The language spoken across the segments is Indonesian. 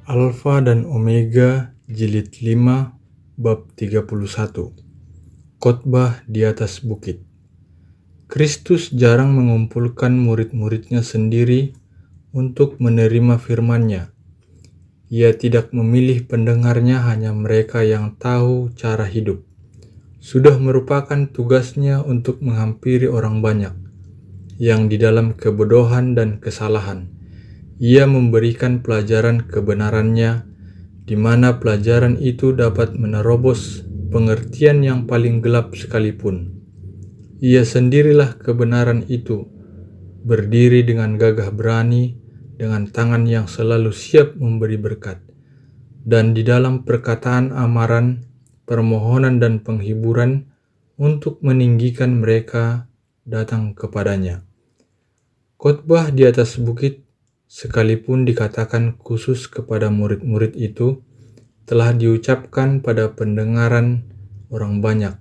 Alfa dan Omega Jilid 5 Bab 31. Khotbah di atas bukit. Kristus jarang mengumpulkan murid-muridnya sendiri untuk menerima firman-Nya. Ia tidak memilih pendengarnya, hanya mereka yang tahu cara hidup. Sudah merupakan tugasnya untuk menghampiri orang banyak yang di dalam kebodohan dan kesalahan. Ia memberikan pelajaran kebenarannya, di mana pelajaran itu dapat menerobos pengertian yang paling gelap sekalipun. Ia sendirilah kebenaran itu, berdiri dengan gagah berani, dengan tangan yang selalu siap memberi berkat. Dan di dalam perkataan amaran, permohonan dan penghiburan untuk meninggikan mereka datang kepadanya. Khotbah di atas bukit, sekalipun dikatakan khusus kepada murid-murid itu, telah diucapkan pada pendengaran orang banyak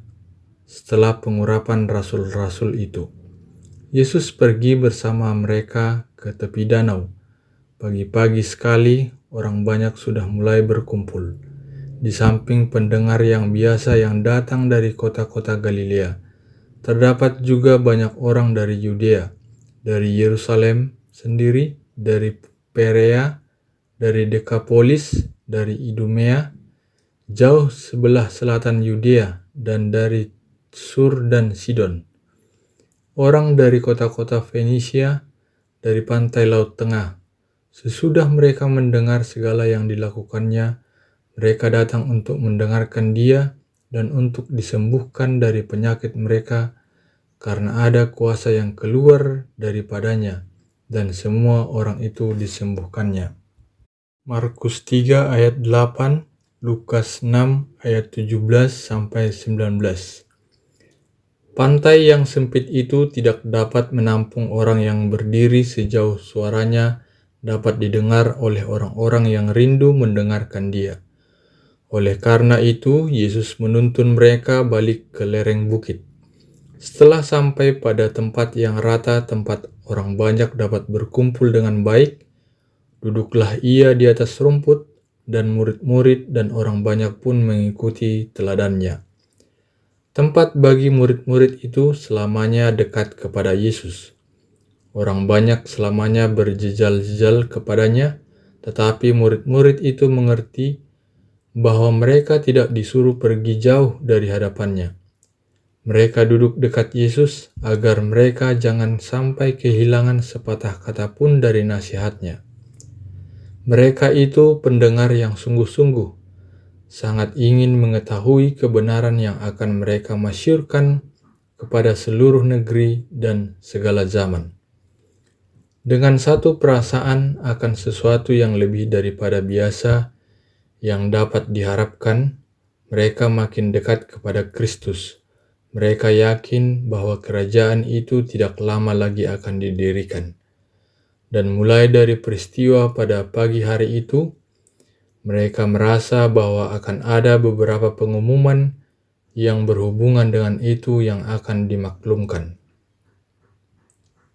setelah pengurapan rasul-rasul itu. Yesus pergi bersama mereka ke tepi danau. Pagi-pagi sekali orang banyak sudah mulai berkumpul. Di samping pendengar yang biasa yang datang dari kota-kota Galilea, terdapat juga banyak orang dari Yudea, dari Yerusalem sendiri, dari Perea, dari Dekapolis, dari Idumea, jauh sebelah selatan Yudea, dan dari Sur dan Sidon. Orang dari kota-kota Fenisia, dari pantai Laut Tengah. Sesudah mereka mendengar segala yang dilakukannya, mereka datang untuk mendengarkan Dia dan untuk disembuhkan dari penyakit mereka, karena ada kuasa yang keluar daripadanya, dan semua orang itu disembuhkannya. Markus 3 ayat 8, Lukas 6 ayat 17-19. Pantai yang sempit itu tidak dapat menampung orang yang berdiri sejauh suaranya dapat didengar oleh orang-orang yang rindu mendengarkan Dia. Oleh karena itu, Yesus menuntun mereka balik ke lereng bukit. Setelah sampai pada tempat yang rata, tempat orang banyak dapat berkumpul dengan baik, duduklah Ia di atas rumput, dan murid-murid dan orang banyak pun mengikuti teladannya. Tempat bagi murid-murid itu selamanya dekat kepada Yesus. Orang banyak selamanya berjejal-jejal kepadanya, tetapi murid-murid itu mengerti bahwa mereka tidak disuruh pergi jauh dari hadapannya. Mereka duduk dekat Yesus agar mereka jangan sampai kehilangan sepatah kata pun dari nasihatnya. Mereka itu pendengar yang sungguh-sungguh, sangat ingin mengetahui kebenaran yang akan mereka masyurkan kepada seluruh negeri dan segala zaman. Dengan satu perasaan akan sesuatu yang lebih daripada biasa yang dapat diharapkan, mereka makin dekat kepada Kristus. Mereka yakin bahwa kerajaan itu tidak lama lagi akan didirikan. Dan mulai dari peristiwa pada pagi hari itu, mereka merasa bahwa akan ada beberapa pengumuman yang berhubungan dengan itu yang akan dimaklumkan.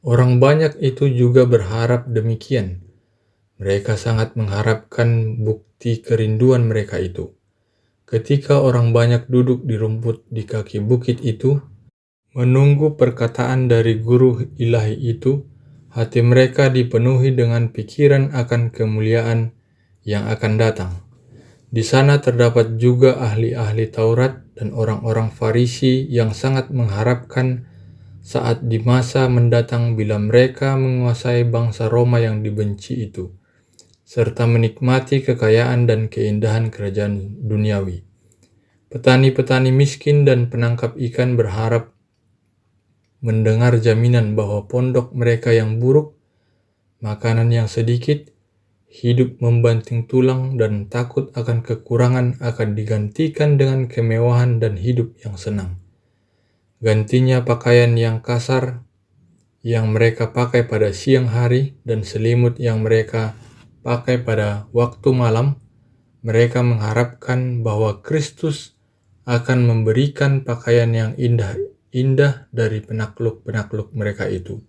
Orang banyak itu juga berharap demikian. Mereka sangat mengharapkan bukti kerinduan mereka itu. Ketika orang banyak duduk di rumput di kaki bukit itu, menunggu perkataan dari guru ilahi itu, hati mereka dipenuhi dengan pikiran akan kemuliaan yang akan datang. Di sana terdapat juga ahli-ahli Taurat dan orang-orang Farisi yang sangat mengharapkan saat di masa mendatang bila mereka menguasai bangsa Roma yang dibenci itu, serta menikmati kekayaan dan keindahan kerajaan duniawi. Petani-petani miskin dan penangkap ikan berharap mendengar jaminan bahwa pondok mereka yang buruk, makanan yang sedikit, hidup membanting tulang dan takut akan kekurangan akan digantikan dengan kemewahan dan hidup yang senang. Gantinya pakaian yang kasar yang mereka pakai pada siang hari dan selimut yang mereka pakai pada waktu malam, mereka mengharapkan bahwa Kristus akan memberikan pakaian yang indah dari penakluk-penakluk mereka itu.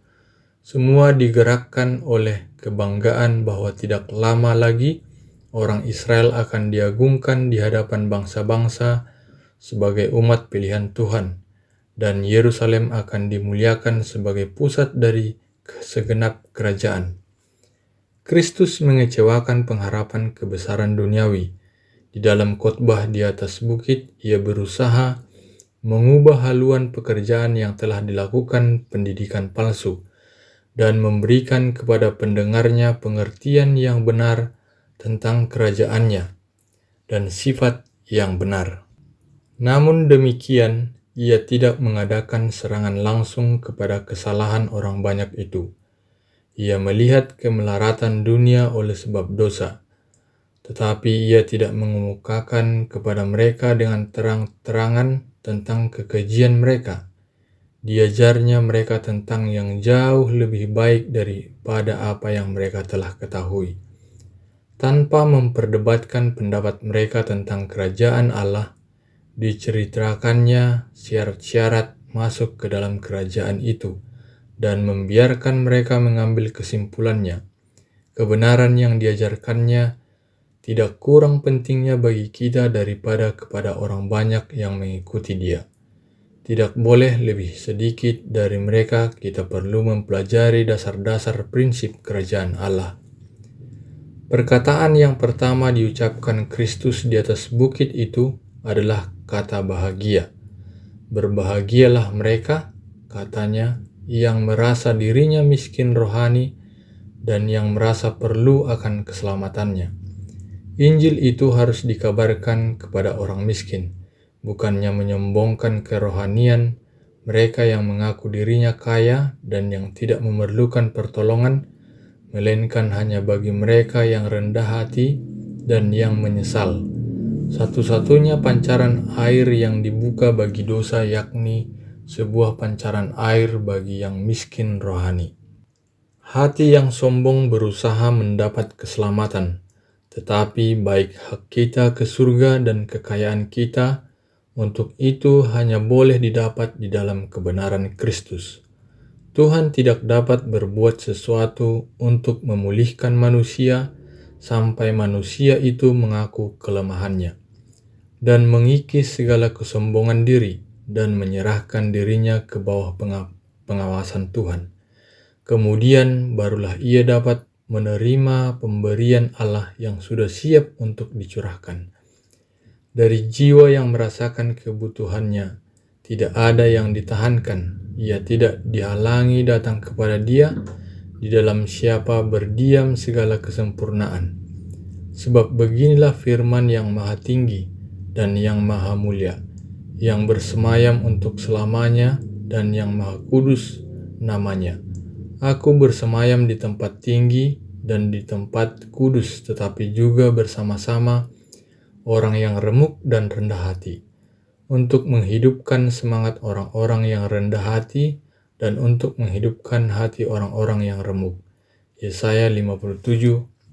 Semua digerakkan oleh kebanggaan bahwa tidak lama lagi orang Israel akan diagungkan di hadapan bangsa-bangsa sebagai umat pilihan Tuhan, dan Yerusalem akan dimuliakan sebagai pusat dari segenap kerajaan. Kristus mengecewakan pengharapan kebesaran duniawi. Di dalam khotbah di atas bukit, ia berusaha mengubah haluan pekerjaan yang telah dilakukan pendidikan palsu dan memberikan kepada pendengarnya pengertian yang benar tentang kerajaannya dan sifat yang benar. Namun demikian, ia tidak mengadakan serangan langsung kepada kesalahan orang banyak itu. Ia melihat kemelaratan dunia oleh sebab dosa, tetapi ia tidak mengemukakan kepada mereka dengan terang-terangan tentang kekejian mereka. Diajarnya mereka tentang yang jauh lebih baik daripada apa yang mereka telah ketahui. Tanpa memperdebatkan pendapat mereka tentang kerajaan Allah, diceritakannya syarat-syarat masuk ke dalam kerajaan itu dan membiarkan mereka mengambil kesimpulannya. Kebenaran yang diajarkannya tidak kurang pentingnya bagi kita daripada kepada orang banyak yang mengikuti dia. Tidak boleh lebih sedikit dari mereka, kita perlu mempelajari dasar-dasar prinsip kerajaan Allah. Perkataan yang pertama diucapkan Kristus di atas bukit itu adalah kata bahagia. Berbahagialah mereka, katanya, yang merasa dirinya miskin rohani dan yang merasa perlu akan keselamatannya. Injil itu harus dikabarkan kepada orang miskin, bukannya menyombongkan kerohanian mereka yang mengaku dirinya kaya dan yang tidak memerlukan pertolongan, melainkan hanya bagi mereka yang rendah hati dan yang menyesal. Satu-satunya pancaran air yang dibuka bagi dosa yakni sebuah pancaran air bagi yang miskin rohani. Hati yang sombong berusaha mendapat keselamatan, tetapi baik hak kita ke surga dan kekayaan kita untuk itu hanya boleh didapat di dalam kebenaran Kristus. Tuhan tidak dapat berbuat sesuatu untuk memulihkan manusia sampai manusia itu mengaku kelemahannya dan mengikis segala kesombongan diri dan menyerahkan dirinya ke bawah pengawasan Tuhan. Kemudian barulah ia dapat menerima pemberian Allah yang sudah siap untuk dicurahkan. Dari jiwa yang merasakan kebutuhannya, tidak ada yang ditahankan. Ia tidak dihalangi datang kepada Dia, di dalam siapa berdiam segala kesempurnaan. Sebab beginilah firman yang maha tinggi dan yang maha mulia, yang bersemayam untuk selamanya dan yang maha kudus namanya. Aku bersemayam di tempat tinggi dan di tempat kudus, tetapi juga bersama-sama orang yang remuk dan rendah hati, untuk menghidupkan semangat orang-orang yang rendah hati dan untuk menghidupkan hati orang-orang yang remuk. Yesaya 57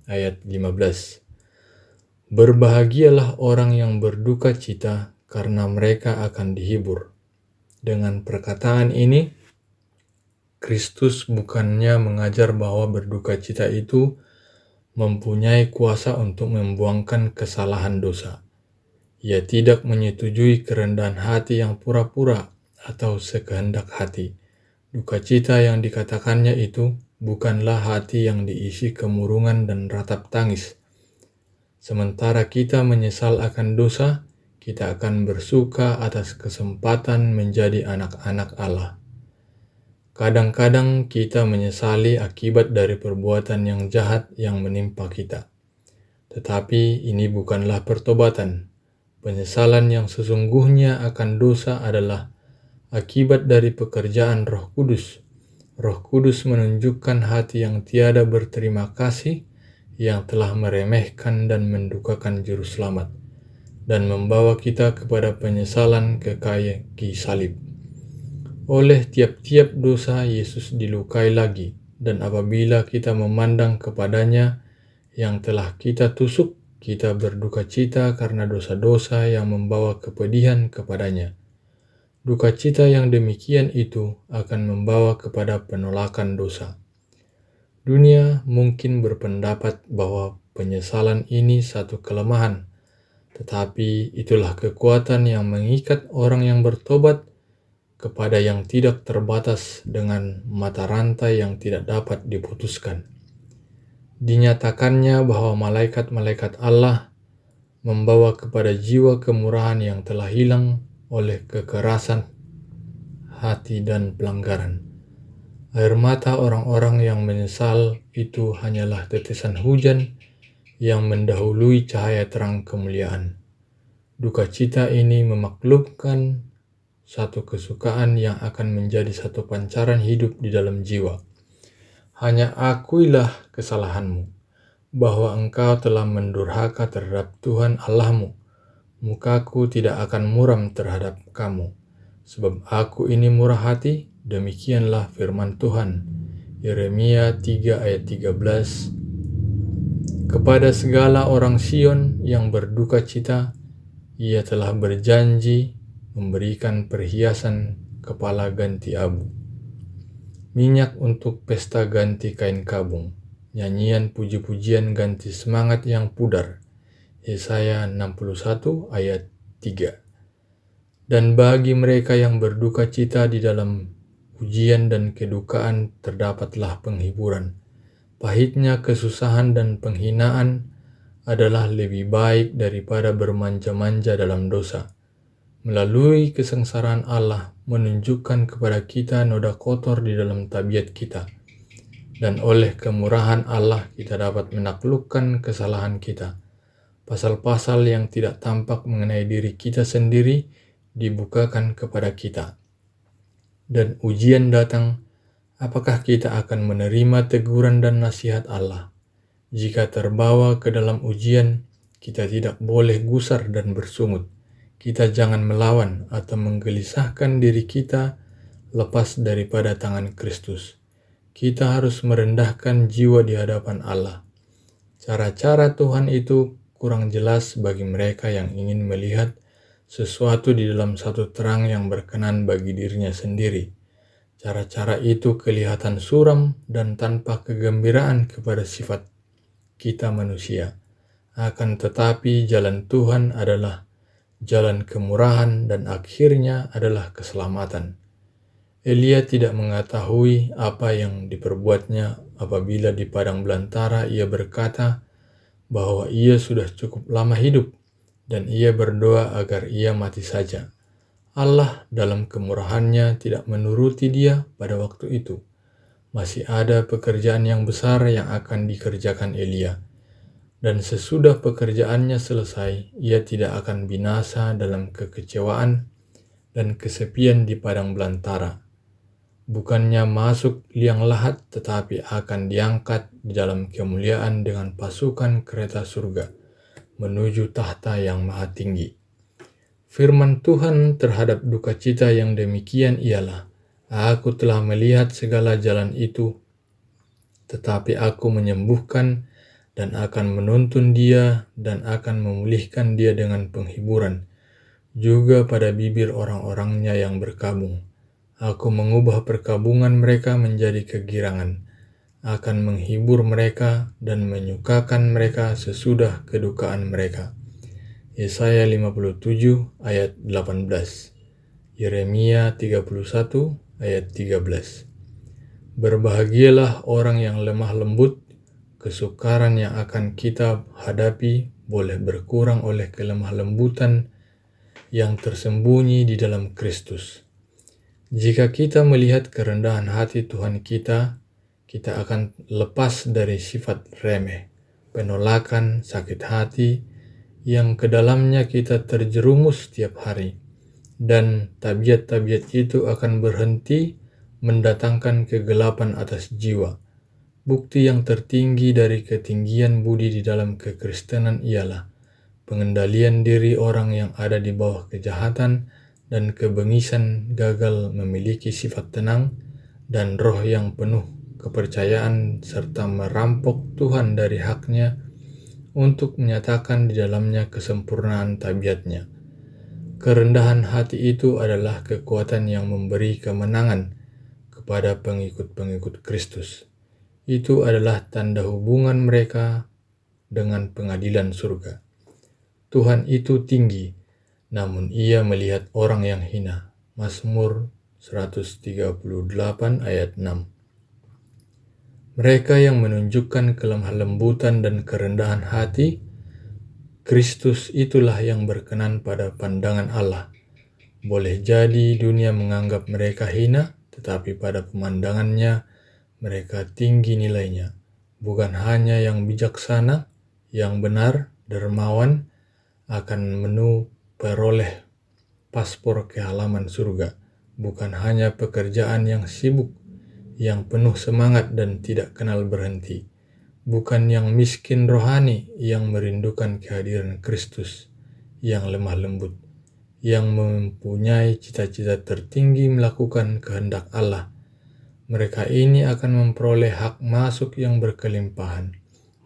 ayat 15. Berbahagialah orang yang berduka cita, karena mereka akan dihibur. Dengan perkataan ini, Kristus bukannya mengajar bahwa berduka cita itu mempunyai kuasa untuk membuangkan kesalahan dosa. Ia tidak menyetujui kerendahan hati yang pura-pura atau sekehendak hati. Duka cita yang dikatakannya itu bukanlah hati yang diisi kemurungan dan ratap tangis. Sementara kita menyesal akan dosa, kita akan bersuka atas kesempatan menjadi anak-anak Allah. Kadang-kadang kita menyesali akibat dari perbuatan yang jahat yang menimpa kita. Tetapi ini bukanlah pertobatan. Penyesalan yang sesungguhnya akan dosa adalah akibat dari pekerjaan Roh Kudus. Roh Kudus menunjukkan hati yang tiada berterima kasih, yang telah meremehkan dan mendukakan Juru Selamat, dan membawa kita kepada penyesalan ke kayu salib. Oleh tiap-tiap dosa Yesus dilukai lagi, dan apabila kita memandang kepadanya yang telah kita tusuk, kita berduka cita karena dosa-dosa yang membawa kepedihan kepadanya. Duka cita yang demikian itu akan membawa kepada penolakan dosa. Dunia mungkin berpendapat bahwa penyesalan ini satu kelemahan, tetapi itulah kekuatan yang mengikat orang yang bertobat kepada yang tidak terbatas dengan mata rantai yang tidak dapat diputuskan. Dinyatakannya bahwa malaikat-malaikat Allah membawa kepada jiwa kemurahan yang telah hilang oleh kekerasan hati dan pelanggaran. Air mata orang-orang yang menyesal itu hanyalah tetesan hujan yang mendahului cahaya terang kemuliaan. Duka cita ini memaklumkan satu kesukaan yang akan menjadi satu pancaran hidup di dalam jiwa. Hanya akuilah kesalahanmu, bahwa engkau telah mendurhaka terhadap Tuhan Allahmu. Mukaku tidak akan muram terhadap kamu, sebab aku ini murah hati, demikianlah firman Tuhan. Yeremia 3 ayat 13. Kepada segala orang Sion yang berduka cita, Ia telah berjanji memberikan perhiasan kepala ganti abu, minyak untuk pesta ganti kain kabung, nyanyian puji-pujian ganti semangat yang pudar. Yesaya 61 ayat 3. Dan bagi mereka yang berduka cita di dalam ujian dan kedukaan terdapatlah penghiburan. Pahitnya kesusahan dan penghinaan adalah lebih baik daripada bermanja-manja dalam dosa. Melalui kesengsaraan Allah menunjukkan kepada kita noda kotor di dalam tabiat kita. Dan oleh kemurahan Allah kita dapat menaklukkan kesalahan kita. Pasal-pasal yang tidak tampak mengenai diri kita sendiri dibukakan kepada kita. Dan ujian datang, apakah kita akan menerima teguran dan nasihat Allah? Jika terbawa ke dalam ujian, kita tidak boleh gusar dan bersungut. Kita jangan melawan atau menggelisahkan diri kita lepas daripada tangan Kristus. Kita harus merendahkan jiwa di hadapan Allah. Cara-cara Tuhan itu kurang jelas bagi mereka yang ingin melihat sesuatu di dalam satu terang yang berkenan bagi dirinya sendiri. Cara-cara itu kelihatan suram dan tanpa kegembiraan kepada sifat kita manusia. Akan tetapi jalan Tuhan adalah jalan kemurahan dan akhirnya adalah keselamatan. Elia tidak mengetahui apa yang diperbuatnya apabila di padang belantara ia berkata bahwa ia sudah cukup lama hidup dan ia berdoa agar ia mati saja. Allah dalam kemurahannya tidak menuruti dia pada waktu itu. Masih ada pekerjaan yang besar yang akan dikerjakan Elia. Dan sesudah pekerjaannya selesai, ia tidak akan binasa dalam kekecewaan dan kesepian di padang belantara. Bukannya masuk liang lahat, tetapi akan diangkat di dalam kemuliaan dengan pasukan kereta surga, menuju tahta yang maha tinggi. Firman Tuhan terhadap duka cita yang demikian ialah, Aku telah melihat segala jalan itu, tetapi aku menyembuhkan dan akan menuntun dia dan akan memulihkan dia dengan penghiburan, juga pada bibir orang-orangnya yang berkabung. Aku mengubah perkabungan mereka menjadi kegirangan, akan menghibur mereka dan menyukakan mereka sesudah kedukaan mereka. Yesaya 57 ayat 18, Yeremia 31 ayat 13. Berbahagialah orang yang lemah lembut, kesukaran yang akan kita hadapi boleh berkurang oleh kelemah lembutan yang tersembunyi di dalam Kristus. Jika kita melihat kerendahan hati Tuhan kita akan lepas dari sifat remeh, penolakan, sakit hati, yang ke dalamnya kita terjerumus setiap hari. Dan tabiat-tabiat itu akan berhenti mendatangkan kegelapan atas jiwa. Bukti yang tertinggi dari ketinggian budi di dalam kekristenan ialah pengendalian diri orang yang ada di bawah kejahatan dan kebengisan gagal memiliki sifat tenang dan roh yang penuh kepercayaan serta merampok Tuhan dari haknya untuk menyatakan di dalamnya kesempurnaan tabiatnya. Kerendahan hati itu adalah kekuatan yang memberi kemenangan kepada pengikut-pengikut Kristus. Itu adalah tanda hubungan mereka dengan pengadilan surga. Tuhan itu tinggi, namun ia melihat orang yang hina. Mazmur 138 ayat 6. Mereka yang menunjukkan kelemah lembutan dan kerendahan hati, Kristus itulah yang berkenan pada pandangan Allah. Boleh jadi dunia menganggap mereka hina, tetapi pada pemandangannya mereka tinggi nilainya. Bukan hanya yang bijaksana, yang benar, dermawan, akan peroleh paspor ke halaman surga. Bukan hanya pekerjaan yang sibuk, yang penuh semangat dan tidak kenal berhenti. Bukan yang miskin rohani, yang merindukan kehadiran Kristus, yang lemah lembut, yang mempunyai cita-cita tertinggi melakukan kehendak Allah. Mereka ini akan memperoleh hak masuk yang berkelimpahan.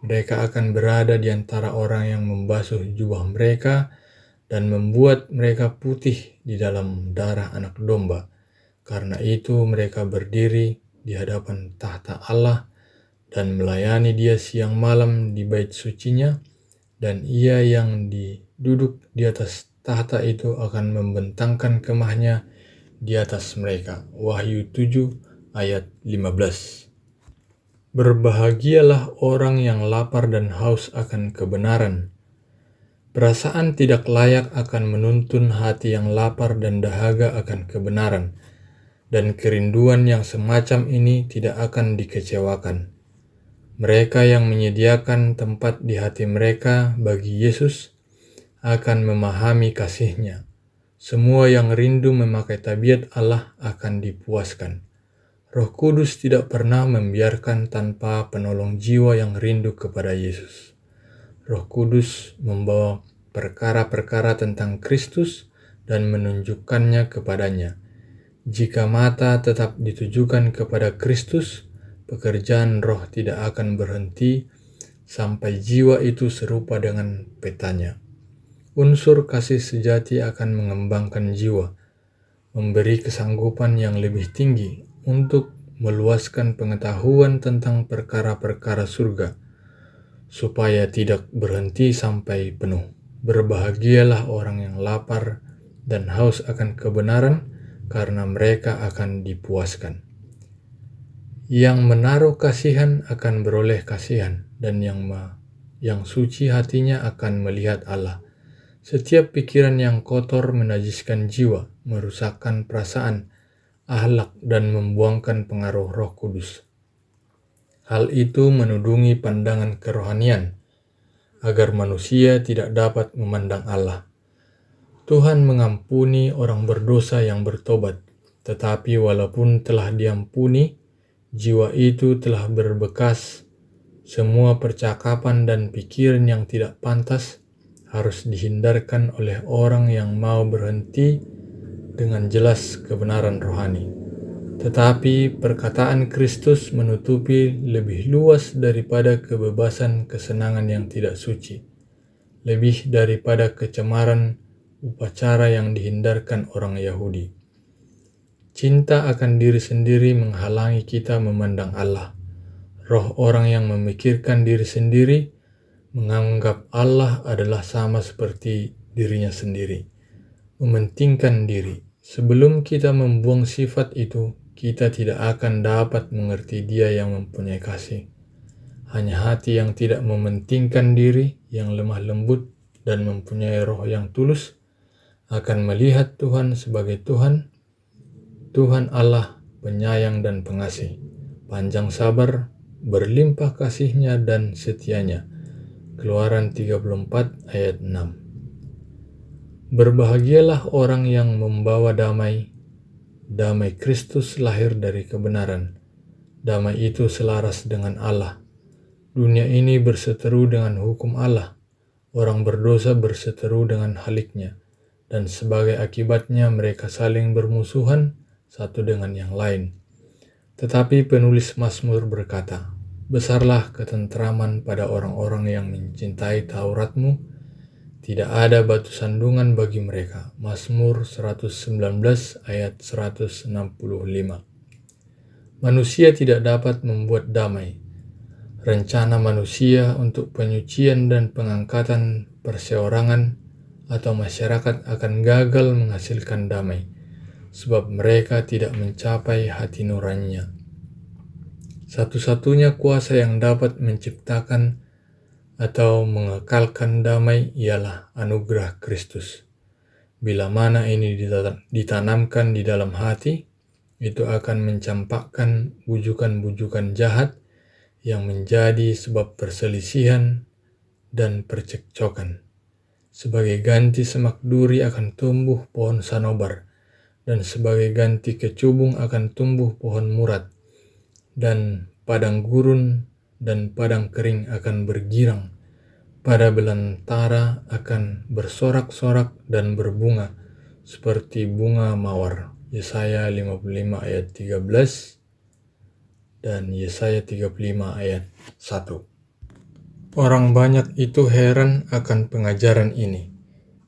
Mereka akan berada di antara orang yang membasuh jubah mereka dan membuat mereka putih di dalam darah anak domba. Karena itu mereka berdiri di hadapan tahta Allah dan melayani Dia siang malam di bait sucinya, dan Ia yang duduk di atas tahta itu akan membentangkan kemahnya di atas mereka. Wahyu 7 ayat 15. Berbahagialah orang yang lapar dan haus akan kebenaran. Perasaan tidak layak akan menuntun hati yang lapar dan dahaga akan kebenaran, dan kerinduan yang semacam ini tidak akan dikecewakan. Mereka yang menyediakan tempat di hati mereka bagi Yesus akan memahami kasih-Nya. Semua yang rindu memakai tabiat Allah akan dipuaskan. Roh Kudus tidak pernah membiarkan tanpa penolong jiwa yang rindu kepada Yesus. Roh Kudus membawa perkara-perkara tentang Kristus dan menunjukkannya kepadanya. Jika mata tetap ditujukan kepada Kristus, pekerjaan roh tidak akan berhenti sampai jiwa itu serupa dengan petanya. Unsur kasih sejati akan mengembangkan jiwa, memberi kesanggupan yang lebih tinggi untuk meluaskan pengetahuan tentang perkara-perkara surga, supaya tidak berhenti sampai penuh. Berbahagialah orang yang lapar dan haus akan kebenaran, karena mereka akan dipuaskan. Yang menaruh kasihan akan beroleh kasihan, dan yang suci hatinya akan melihat Allah. Setiap pikiran yang kotor menajiskan jiwa, merusakkan perasaan, akhlak, dan membuangkan pengaruh Roh Kudus. Hal itu menudungi pandangan kerohanian, agar manusia tidak dapat memandang Allah. Tuhan mengampuni orang berdosa yang bertobat, tetapi walaupun telah diampuni, jiwa itu telah berbekas. Semua percakapan dan pikiran yang tidak pantas harus dihindarkan oleh orang yang mau berhenti dengan jelas kebenaran rohani. Tetapi perkataan Kristus menutupi lebih luas daripada kebebasan kesenangan yang tidak suci, lebih daripada kecemaran upacara yang dihindarkan orang Yahudi. Cinta akan diri sendiri menghalangi kita memandang Allah. Roh orang yang memikirkan diri sendiri menganggap Allah adalah sama seperti dirinya sendiri, mementingkan diri. Sebelum kita membuang sifat itu, kita tidak akan dapat mengerti Dia yang mempunyai kasih. Hanya hati yang tidak mementingkan diri, yang lemah lembut dan mempunyai roh yang tulus, akan melihat Tuhan sebagai Tuhan, Tuhan Allah penyayang dan pengasih, panjang sabar, berlimpah kasih-Nya dan setia-Nya. Keluaran 34 ayat 6. Berbahagialah orang yang membawa damai. Damai Kristus lahir dari kebenaran. Damai itu selaras dengan Allah. Dunia ini berseteru dengan hukum Allah. Orang berdosa berseteru dengan haliknya. Dan sebagai akibatnya mereka saling bermusuhan satu dengan yang lain. Tetapi penulis Mazmur berkata, "Besarlah ketentraman pada orang-orang yang mencintai Taurat-Mu, tidak ada batu sandungan bagi mereka." Mazmur 119 ayat 165. Manusia tidak dapat membuat damai. rencana manusia untuk penyucian dan pengangkatan perseorangan atau masyarakat akan gagal menghasilkan damai, sebab mereka tidak mencapai hati nuraninya. Satu-satunya kuasa yang dapat menciptakan atau mengekalkan damai ialah anugerah Kristus. Bila mana ini ditanamkan di dalam hati, itu akan mencampakkan bujukan-bujukan jahat yang menjadi sebab perselisihan dan percekcokan. Sebagai ganti semak duri akan tumbuh pohon sanobar, dan sebagai ganti kecubung akan tumbuh pohon murad, dan padang gurun dan padang kering akan bergirang. Pada belantara akan bersorak-sorak dan berbunga seperti bunga mawar. Yesaya 55 ayat 13 dan Yesaya 35 ayat 1. Orang banyak itu heran akan pengajaran ini,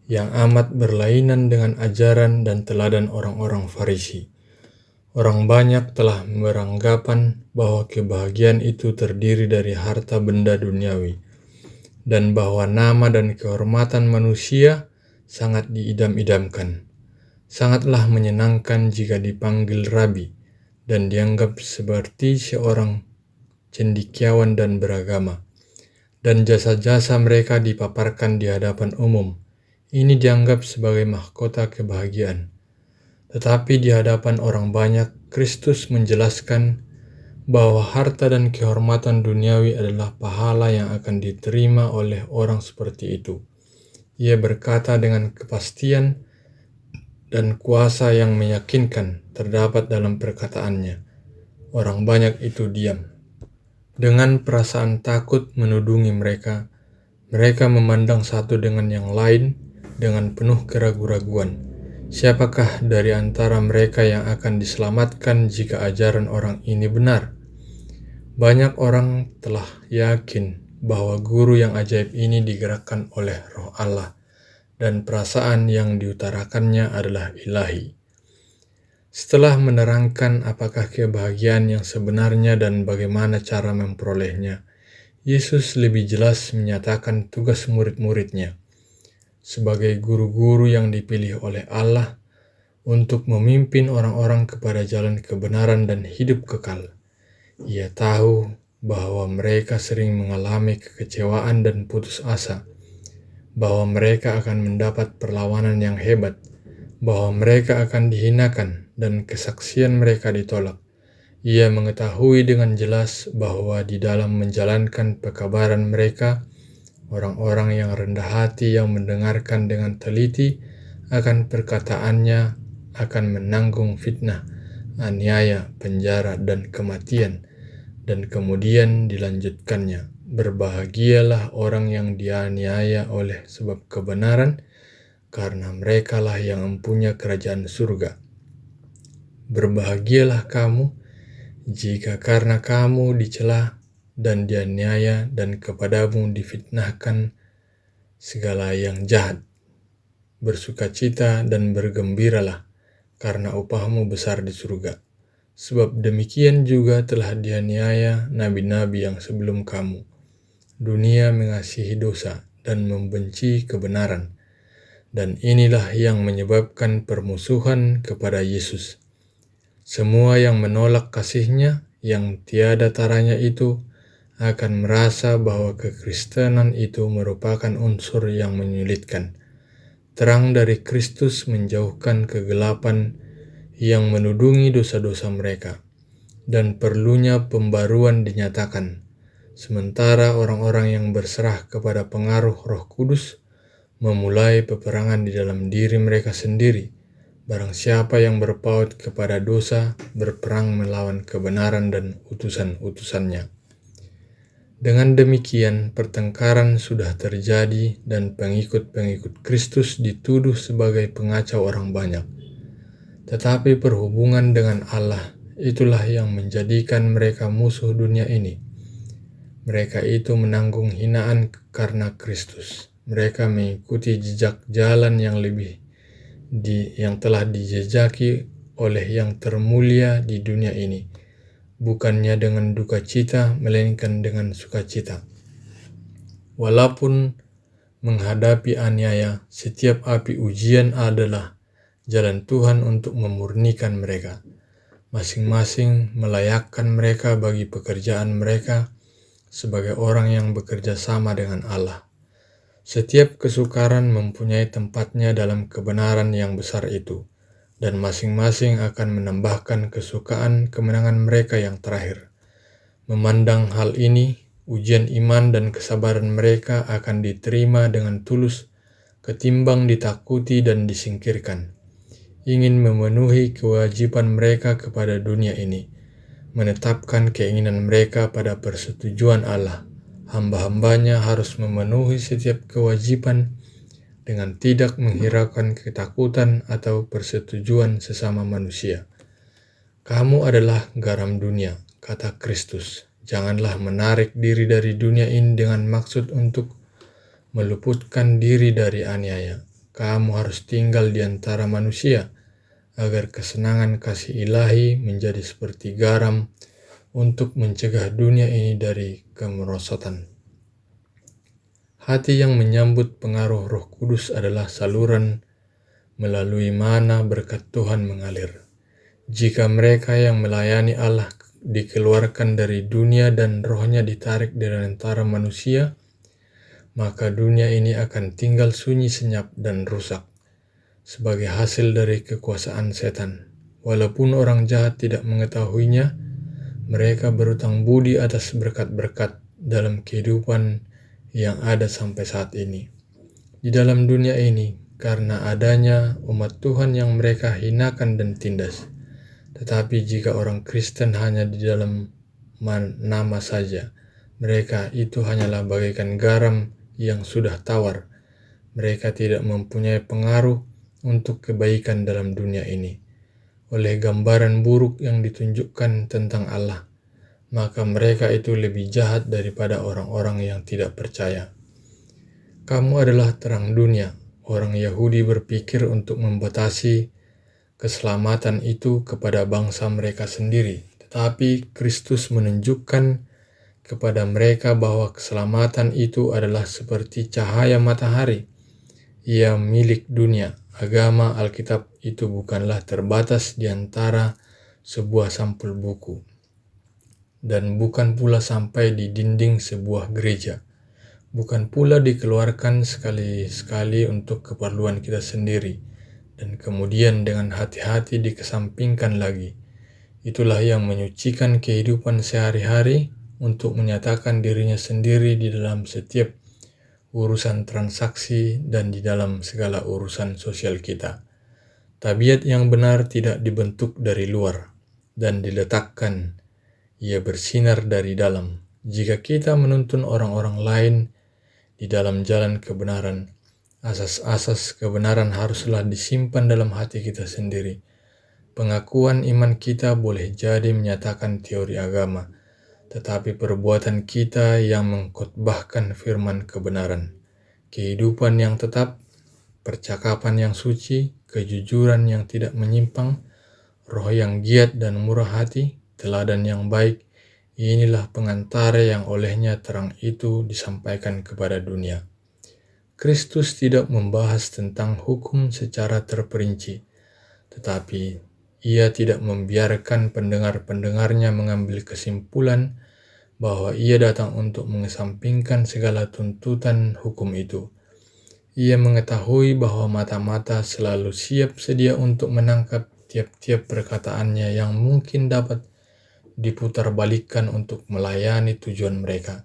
yang amat berlainan dengan ajaran dan teladan orang-orang Farisi. Orang banyak telah beranggapan bahwa kebahagiaan itu terdiri dari harta benda duniawi, dan bahwa nama dan kehormatan manusia sangat diidam-idamkan. Sangatlah menyenangkan jika dipanggil rabi, dan dianggap seperti seorang cendekiawan dan beragama. Dan jasa-jasa mereka dipaparkan di hadapan umum. Ini dianggap sebagai mahkota kebahagiaan. Tetapi di hadapan orang banyak, Kristus menjelaskan bahwa harta dan kehormatan duniawi adalah pahala yang akan diterima oleh orang seperti itu. Ia berkata dengan kepastian dan kuasa yang meyakinkan terdapat dalam perkataannya. Orang banyak itu diam. Dengan perasaan takut menudungi mereka, mereka memandang satu dengan yang lain dengan penuh keraguan-raguan. Siapakah dari antara mereka yang akan diselamatkan jika ajaran orang ini benar? Banyak orang telah yakin bahwa guru yang ajaib ini digerakkan oleh Roh Allah, dan perasaan yang diutarakannya adalah ilahi. Setelah menerangkan apakah kebahagiaan yang sebenarnya dan bagaimana cara memperolehnya, Yesus lebih jelas menyatakan tugas murid-muridnya sebagai guru-guru yang dipilih oleh Allah untuk memimpin orang-orang kepada jalan kebenaran dan hidup kekal. Ia tahu bahwa mereka sering mengalami kekecewaan dan putus asa, bahwa mereka akan mendapat perlawanan yang hebat, bahwa mereka akan dihinakan dan kesaksian mereka ditolak. Ia mengetahui dengan jelas bahwa di dalam menjalankan pekabaran mereka, orang-orang yang rendah hati yang mendengarkan dengan teliti akan perkataannya akan menanggung fitnah, aniaya, penjara, dan kematian. Dan kemudian dilanjutkannya, berbahagialah orang yang dianiaya oleh sebab kebenaran, karena merekalah yang mempunyai kerajaan surga. Berbahagialah kamu jika karena kamu dicela dan dianiaya dan kepadamu difitnahkan segala yang jahat. Bersukacita dan bergembiralah, karena upahmu besar di surga. Sebab demikian juga telah dianiaya nabi-nabi yang sebelum kamu. Dunia mengasihi dosa dan membenci kebenaran. Dan inilah yang menyebabkan permusuhan kepada Yesus. Semua yang menolak kasih-Nya yang tiada taranya itu akan merasa bahwa kekristenan itu merupakan unsur yang menyulitkan. Terang dari Kristus menjauhkan kegelapan yang menudungi dosa-dosa mereka, dan perlunya pembaruan dinyatakan, sementara orang-orang yang berserah kepada pengaruh Roh Kudus memulai peperangan di dalam diri mereka sendiri. Barang siapa yang berpaut kepada dosa berperang melawan kebenaran dan utusan-utusannya. Dengan demikian, pertengkaran sudah terjadi dan pengikut-pengikut Kristus dituduh sebagai pengacau orang banyak. Tetapi perhubungan dengan Allah itulah yang menjadikan mereka musuh dunia ini. Mereka itu menanggung hinaan karena Kristus. Mereka mengikuti jejak jalan yang telah dijejaki oleh yang termulia di dunia ini. bukannya dengan duka cita, melainkan dengan sukacita. Walaupun menghadapi aniaya, setiap api ujian adalah jalan Tuhan untuk memurnikan mereka, masing-masing melayakkan mereka bagi pekerjaan mereka sebagai orang yang bekerja sama dengan Allah. Setiap kesukaran mempunyai tempatnya dalam kebenaran yang besar itu, dan masing-masing akan menambahkan kesukaan kemenangan mereka yang terakhir. Memandang hal ini, ujian iman dan kesabaran mereka akan diterima dengan tulus ketimbang ditakuti dan disingkirkan. Ingin memenuhi kewajiban mereka kepada dunia ini, menetapkan keinginan mereka pada persetujuan Allah. Hamba-hambanya harus memenuhi setiap kewajiban dengan tidak menghiraukan ketakutan atau persetujuan sesama manusia. Kamu adalah garam dunia, kata Kristus. Janganlah menarik diri dari dunia ini dengan maksud untuk meluputkan diri dari aniaya. Kamu harus tinggal di antara manusia, agar kesenangan kasih ilahi menjadi seperti garam untuk mencegah dunia ini dari kemerosotan. Hati yang menyambut pengaruh Roh Kudus adalah saluran melalui mana berkat Tuhan mengalir. Jika mereka yang melayani Allah dikeluarkan dari dunia dan rohnya ditarik dari antara manusia, maka dunia ini akan tinggal sunyi senyap dan rusak sebagai hasil dari kekuasaan setan. Walaupun orang jahat tidak mengetahuinya, mereka berutang budi atas berkat-berkat dalam kehidupan yang ada sampai saat ini. Di dalam dunia ini, karena adanya umat Tuhan yang mereka hinakan dan tindas. Tetapi jika orang Kristen hanya di dalam nama saja, mereka itu hanyalah bagaikan garam yang sudah tawar. Mereka tidak mempunyai pengaruh untuk kebaikan dalam dunia ini. Oleh gambaran buruk yang ditunjukkan tentang Allah, maka mereka itu lebih jahat daripada orang-orang yang tidak percaya. Kamu adalah terang dunia. Orang Yahudi berpikir untuk membatasi keselamatan itu kepada bangsa mereka sendiri, tetapi Kristus menunjukkan kepada mereka bahwa keselamatan itu adalah seperti cahaya matahari. Ia milik dunia. Agama Alkitab itu bukanlah terbatas di antara sebuah sampul buku, dan bukan pula sampai di dinding sebuah gereja. Bukan pula dikeluarkan sekali-sekali untuk keperluan kita sendiri, dan kemudian dengan hati-hati dikesampingkan lagi. Itulah yang menyucikan kehidupan sehari-hari untuk menyatakan dirinya sendiri di dalam setiap urusan transaksi dan di dalam segala urusan sosial kita. Tabiat yang benar tidak dibentuk dari luar dan diletakkan, ia bersinar dari dalam. Jika kita menuntun orang-orang lain di dalam jalan kebenaran, asas-asas kebenaran haruslah disimpan dalam hati kita sendiri. Pengakuan iman kita boleh jadi menyatakan teori agama, tetapi perbuatan kita yang mengkhotbahkan firman kebenaran. Kehidupan yang tetap, percakapan yang suci, kejujuran yang tidak menyimpang, roh yang giat dan murah hati, teladan yang baik, inilah pengantara yang olehnya terang itu disampaikan kepada dunia. Kristus tidak membahas tentang hukum secara terperinci, tetapi ia tidak membiarkan pendengar-pendengarnya mengambil kesimpulan bahwa ia datang untuk mengesampingkan segala tuntutan hukum itu. Ia mengetahui bahwa mata-mata selalu siap sedia untuk menangkap tiap-tiap perkataannya yang mungkin dapat diputarbalikkan untuk melayani tujuan mereka.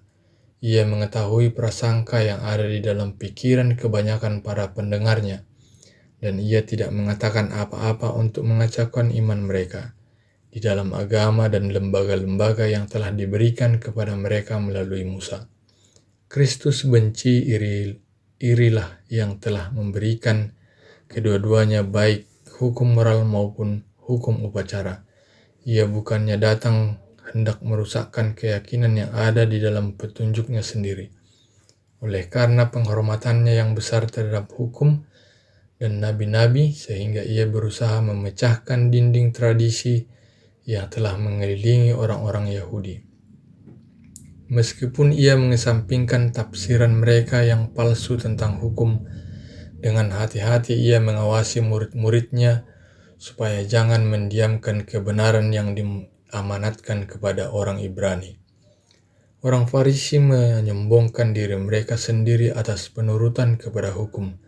Ia mengetahui prasangka yang ada di dalam pikiran kebanyakan para pendengarnya, dan ia tidak mengatakan apa-apa untuk mengacaukan iman mereka di dalam agama dan lembaga-lembaga yang telah diberikan kepada mereka melalui Musa. Kristus benci irilah yang telah memberikan kedua-duanya, baik hukum moral maupun hukum upacara. Ia bukannya datang hendak merusakkan keyakinan yang ada di dalam petunjuknya sendiri. Oleh karena penghormatannya yang besar terhadap hukum dan nabi-nabi, sehingga ia berusaha memecahkan dinding tradisi yang telah mengelilingi orang-orang Yahudi. Meskipun ia mengesampingkan tafsiran mereka yang palsu tentang hukum, dengan hati-hati ia mengawasi murid-muridnya supaya jangan mendiamkan kebenaran yang diamanatkan kepada orang Ibrani. Orang Farisi menyombongkan diri mereka sendiri atas penurutan kepada hukum,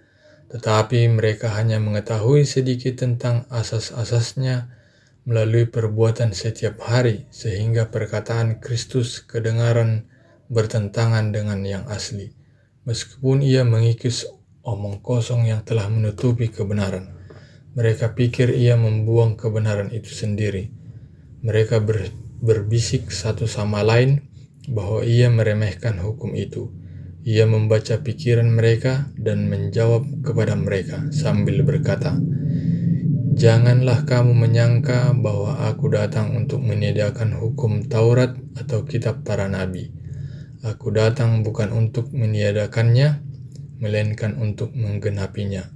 tetapi mereka hanya mengetahui sedikit tentang asas-asasnya melalui perbuatan setiap hari, sehingga perkataan Kristus kedengaran bertentangan dengan yang asli, meskipun ia mengikis omong kosong yang telah menutupi kebenaran. Mereka pikir ia membuang kebenaran itu sendiri. Mereka berbisik satu sama lain bahwa ia meremehkan hukum itu. Ia membaca pikiran mereka dan menjawab kepada mereka sambil berkata, "Janganlah kamu menyangka bahwa aku datang untuk menyediakan hukum Taurat atau kitab para nabi. Aku datang bukan untuk meniadakannya, melainkan untuk menggenapinya."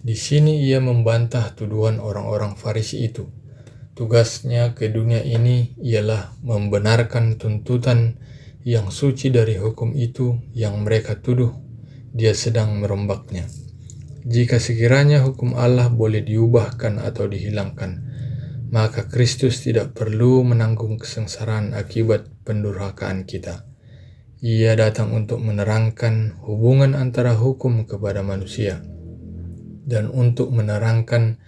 Di sini ia membantah tuduhan orang-orang Farisi itu. Tugasnya ke dunia ini ialah membenarkan tuntutan yang suci dari hukum itu yang mereka tuduh dia sedang merombaknya. Jika sekiranya hukum Allah boleh diubahkan atau dihilangkan, maka Kristus tidak perlu menanggung kesengsaraan akibat pendurhakaan kita. Ia datang untuk menerangkan hubungan antara hukum kepada manusia dan untuk menerangkan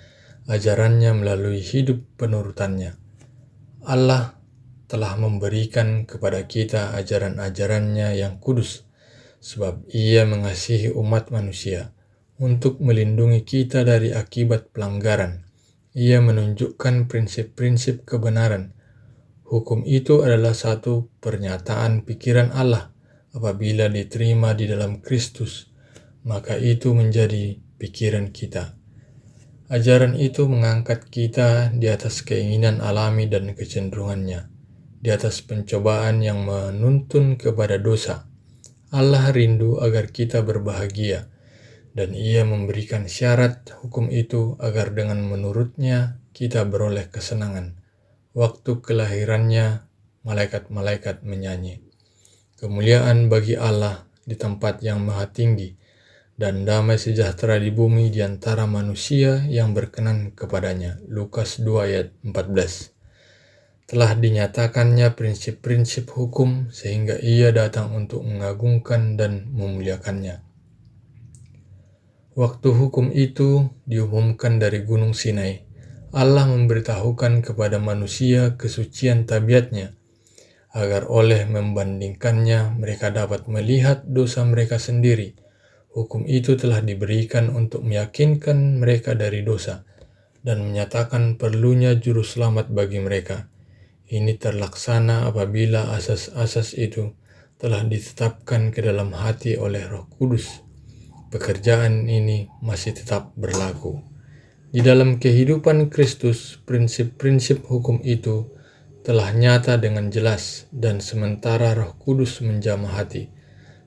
ajarannya melalui hidup penurutannya. Allah telah memberikan kepada kita ajaran-ajarannya yang kudus, sebab ia mengasihi umat manusia. Untuk melindungi kita dari akibat pelanggaran, ia menunjukkan prinsip-prinsip kebenaran. Hukum itu adalah satu pernyataan pikiran Allah. Apabila diterima di dalam Kristus, maka itu menjadi pikiran kita. Ajaran itu mengangkat kita di atas keinginan alami dan kecenderungannya, di atas pencobaan yang menuntun kepada dosa. Allah rindu agar kita berbahagia, dan ia memberikan syarat hukum itu agar dengan menurutnya kita beroleh kesenangan. Waktu kelahirannya, malaikat-malaikat menyanyi, "Kemuliaan bagi Allah di tempat yang maha tinggi, dan damai sejahtera di bumi di antara manusia yang berkenan kepadanya." Lukas 2 ayat 14. Telah dinyatakannya prinsip-prinsip hukum sehingga ia datang untuk mengagungkan dan memuliakannya. Waktu hukum itu diumumkan dari Gunung Sinai, Allah memberitahukan kepada manusia kesucian tabiatnya, agar oleh membandingkannya mereka dapat melihat dosa mereka sendiri. Hukum itu telah diberikan untuk meyakinkan mereka dari dosa dan menyatakan perlunya juru selamat bagi mereka. Ini terlaksana apabila asas-asas itu telah ditetapkan ke dalam hati oleh Roh Kudus. Pekerjaan ini masih tetap berlaku. Di dalam kehidupan Kristus, prinsip-prinsip hukum itu telah nyata dengan jelas, dan sementara Roh Kudus menjamah hati,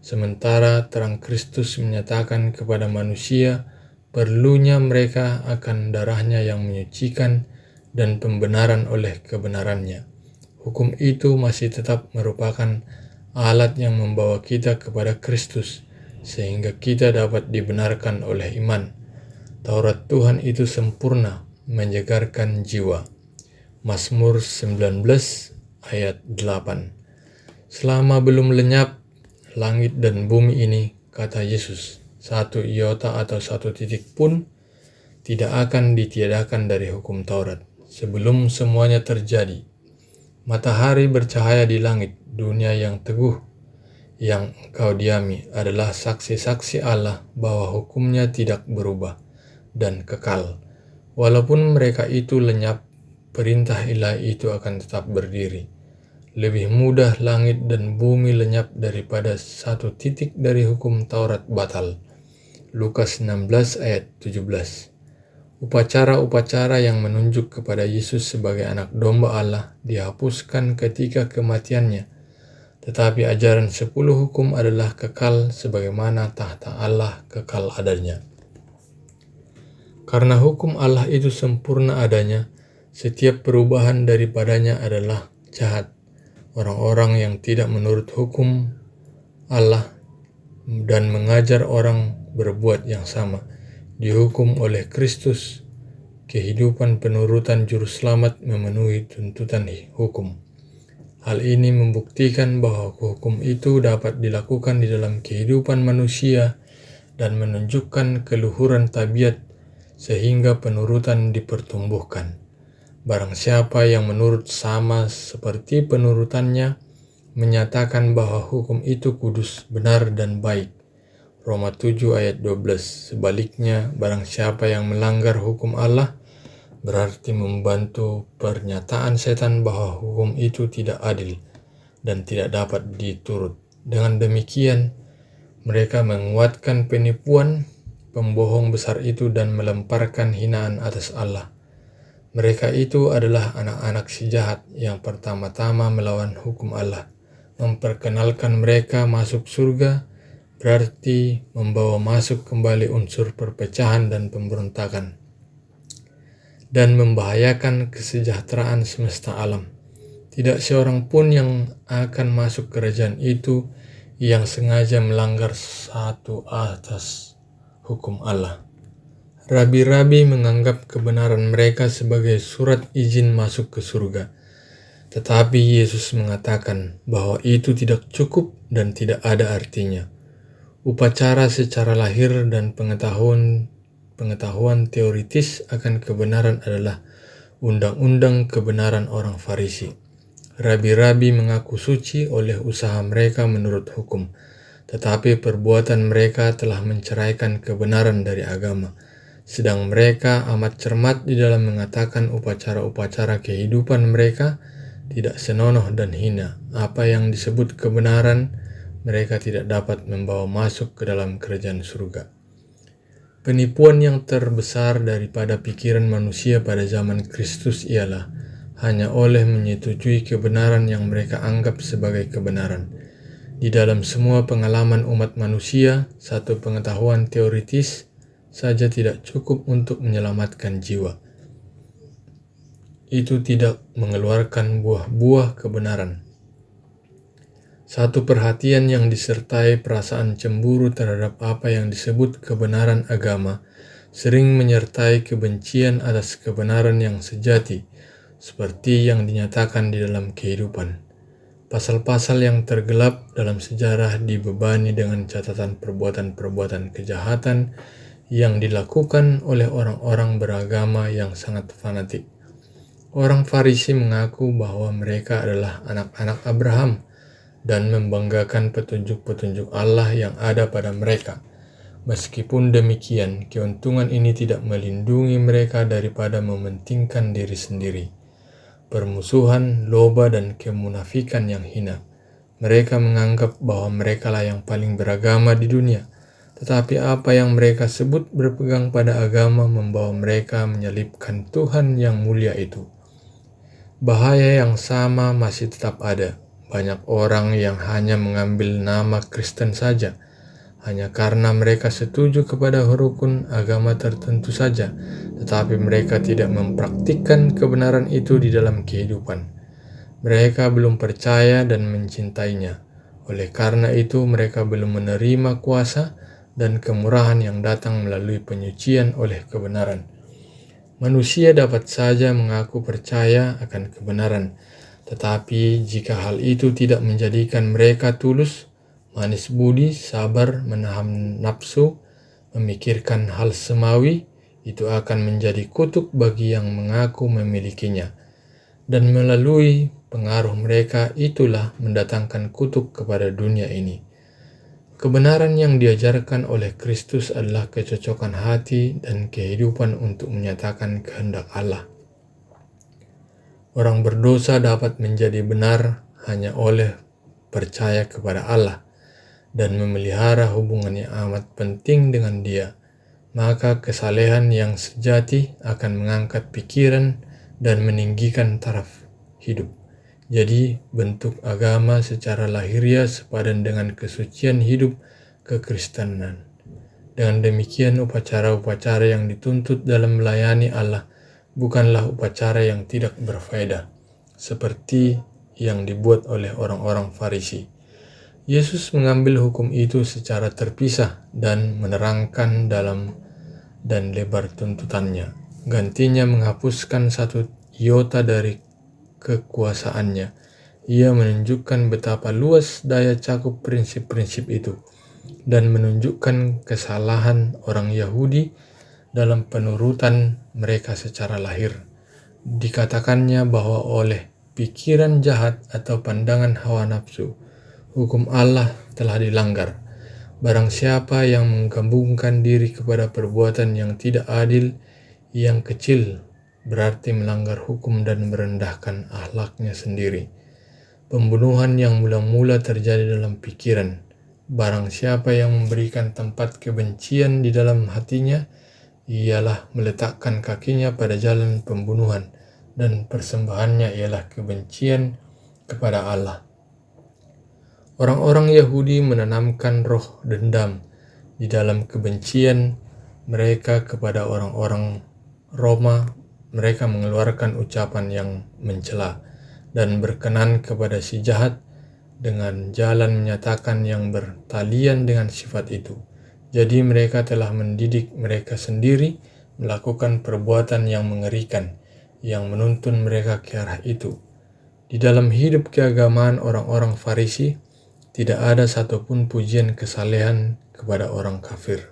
sementara terang Kristus menyatakan kepada manusia perlunya mereka akan darahnya yang menyucikan dan pembenaran oleh kebenarannya. Hukum itu masih tetap merupakan alat yang membawa kita kepada Kristus, sehingga kita dapat dibenarkan oleh iman. Taurat Tuhan itu sempurna, menyegarkan jiwa. Mazmur 19 ayat 8. Selama belum lenyap langit dan bumi ini, kata Yesus, satu iota atau satu titik pun tidak akan ditiadakan dari hukum Taurat. Sebelum semuanya terjadi, matahari bercahaya di langit, dunia yang teguh yang engkau diami adalah saksi-saksi Allah bahwa hukumnya tidak berubah dan kekal. Walaupun mereka itu lenyap, perintah ilahi itu akan tetap berdiri. Lebih mudah langit dan bumi lenyap daripada satu titik dari hukum Taurat batal. Lukas 16 ayat 17. Upacara-upacara yang menunjuk kepada Yesus sebagai anak domba Allah dihapuskan ketika kematiannya. Tetapi ajaran 10 hukum adalah kekal sebagaimana tahta Allah kekal adanya. Karena hukum Allah itu sempurna adanya, Setiap perubahan daripadanya adalah jahat. Orang-orang yang tidak menurut hukum Allah dan mengajar orang berbuat yang sama dihukum oleh Kristus. Kehidupan penurutan juru selamat memenuhi tuntutan hukum. Hal ini membuktikan bahwa hukum itu dapat dilakukan di dalam kehidupan manusia dan menunjukkan keluhuran tabiat sehingga penurutan dipertumbuhkan. Barang siapa yang menurut sama seperti penurutannya menyatakan bahwa hukum itu kudus, benar, dan baik. Roma 7 ayat 12. Sebaliknya, barang siapa yang melanggar hukum Allah berarti membantu pernyataan setan bahwa hukum itu tidak adil dan tidak dapat diturut. Dengan demikian, mereka menguatkan penipuan pembohong besar itu dan melemparkan hinaan atas Allah. Mereka itu adalah anak-anak si jahat yang pertama-tama melawan hukum Allah. Memperkenalkan mereka masuk surga berarti membawa masuk kembali unsur perpecahan dan pemberontakan, dan membahayakan kesejahteraan semesta alam. Tidak seorang pun yang akan masuk kerajaan itu yang sengaja melanggar satu atas hukum Allah. Rabi-rabi menganggap kebenaran mereka sebagai surat izin masuk ke surga. Tetapi Yesus mengatakan bahwa itu tidak cukup dan tidak ada artinya. Upacara secara lahir dan pengetahuan teoritis akan kebenaran adalah undang-undang kebenaran orang Farisi. Rabi-rabi mengaku suci oleh usaha mereka menurut hukum, tetapi perbuatan mereka telah menceraikan kebenaran dari agama. Sedang mereka amat cermat di dalam mengatakan upacara-upacara kehidupan mereka tidak senonoh dan hina. Apa yang disebut kebenaran, mereka tidak dapat membawa masuk ke dalam kerajaan surga. Penipuan yang terbesar daripada pikiran manusia pada zaman Kristus ialah hanya oleh menyetujui kebenaran yang mereka anggap sebagai kebenaran. Di dalam semua pengalaman umat manusia, satu pengetahuan teoritis saja tidak cukup untuk menyelamatkan jiwa. Itu tidak mengeluarkan buah-buah kebenaran. Satu perhatian yang disertai perasaan cemburu terhadap apa yang disebut kebenaran agama sering menyertai kebencian atas kebenaran yang sejati, seperti yang dinyatakan di dalam kehidupan. Pasal-pasal yang tergelap dalam sejarah dibebani dengan catatan perbuatan-perbuatan kejahatan yang dilakukan oleh orang-orang beragama yang sangat fanatik. Orang Farisi mengaku bahwa mereka adalah anak-anak Abraham dan membanggakan petunjuk-petunjuk Allah yang ada pada mereka. Meskipun demikian, keuntungan ini tidak melindungi mereka daripada mementingkan diri sendiri, permusuhan, loba, dan kemunafikan yang hina. Mereka menganggap bahwa merekalah yang paling beragama di dunia. Tetapi apa yang mereka sebut berpegang pada agama membawa mereka menyalibkan Tuhan yang mulia itu. Bahaya yang sama masih tetap ada. Banyak orang yang hanya mengambil nama Kristen saja, hanya karena mereka setuju kepada rukun agama tertentu saja, tetapi mereka tidak mempraktikkan kebenaran itu di dalam kehidupan. Mereka belum percaya dan mencintainya. Oleh karena itu, mereka belum menerima kuasa dan kemurahan yang datang melalui penyucian oleh kebenaran. Manusia dapat saja mengaku percaya akan kebenaran, tetapi jika hal itu tidak menjadikan mereka tulus, manis budi, sabar, menahan nafsu, memikirkan hal semawi, itu akan menjadi kutuk bagi yang mengaku memilikinya. Dan melalui pengaruh mereka itulah mendatangkan kutuk kepada dunia ini. Kebenaran yang diajarkan oleh Kristus adalah kecocokan hati dan kehidupan untuk menyatakan kehendak Allah. Orang berdosa dapat menjadi benar hanya oleh percaya kepada Allah dan memelihara hubungan yang amat penting dengan Dia. Maka kesalehan yang sejati akan mengangkat pikiran dan meninggikan taraf hidup. Jadi bentuk agama secara lahiriah sepadan dengan kesucian hidup kekristenan. Dengan demikian upacara-upacara yang dituntut dalam melayani Allah bukanlah upacara yang tidak berfaedah, seperti yang dibuat oleh orang-orang Farisi. Yesus mengambil hukum itu secara terpisah dan menerangkan dalam dan lebar tuntutannya. Gantinya menghapuskan satu iota dari kekuasaannya. Ia menunjukkan betapa luas daya cakup prinsip-prinsip itu dan menunjukkan kesalahan orang Yahudi dalam penurutan mereka secara lahir. Dikatakannya bahwa oleh pikiran jahat atau pandangan hawa nafsu, hukum Allah telah dilanggar. Barang siapa yang menggabungkan diri kepada perbuatan yang tidak adil, yang kecil, berarti melanggar hukum dan merendahkan akhlaknya sendiri. Pembunuhan yang mula-mula terjadi dalam pikiran. Barang siapa yang memberikan tempat kebencian di dalam hatinya, ialah meletakkan kakinya pada jalan pembunuhan, dan persembahannya ialah kebencian kepada Allah. Orang-orang Yahudi menanamkan roh dendam di dalam kebencian mereka kepada orang-orang Roma. Mereka mengeluarkan ucapan yang mencela dan berkenan kepada si jahat dengan jalan menyatakan yang bertalian dengan sifat itu. Jadi mereka telah mendidik mereka sendiri melakukan perbuatan yang mengerikan, yang menuntun mereka ke arah itu. Di dalam hidup keagamaan orang-orang Farisi, tidak ada satupun pujian kesalehan kepada orang kafir.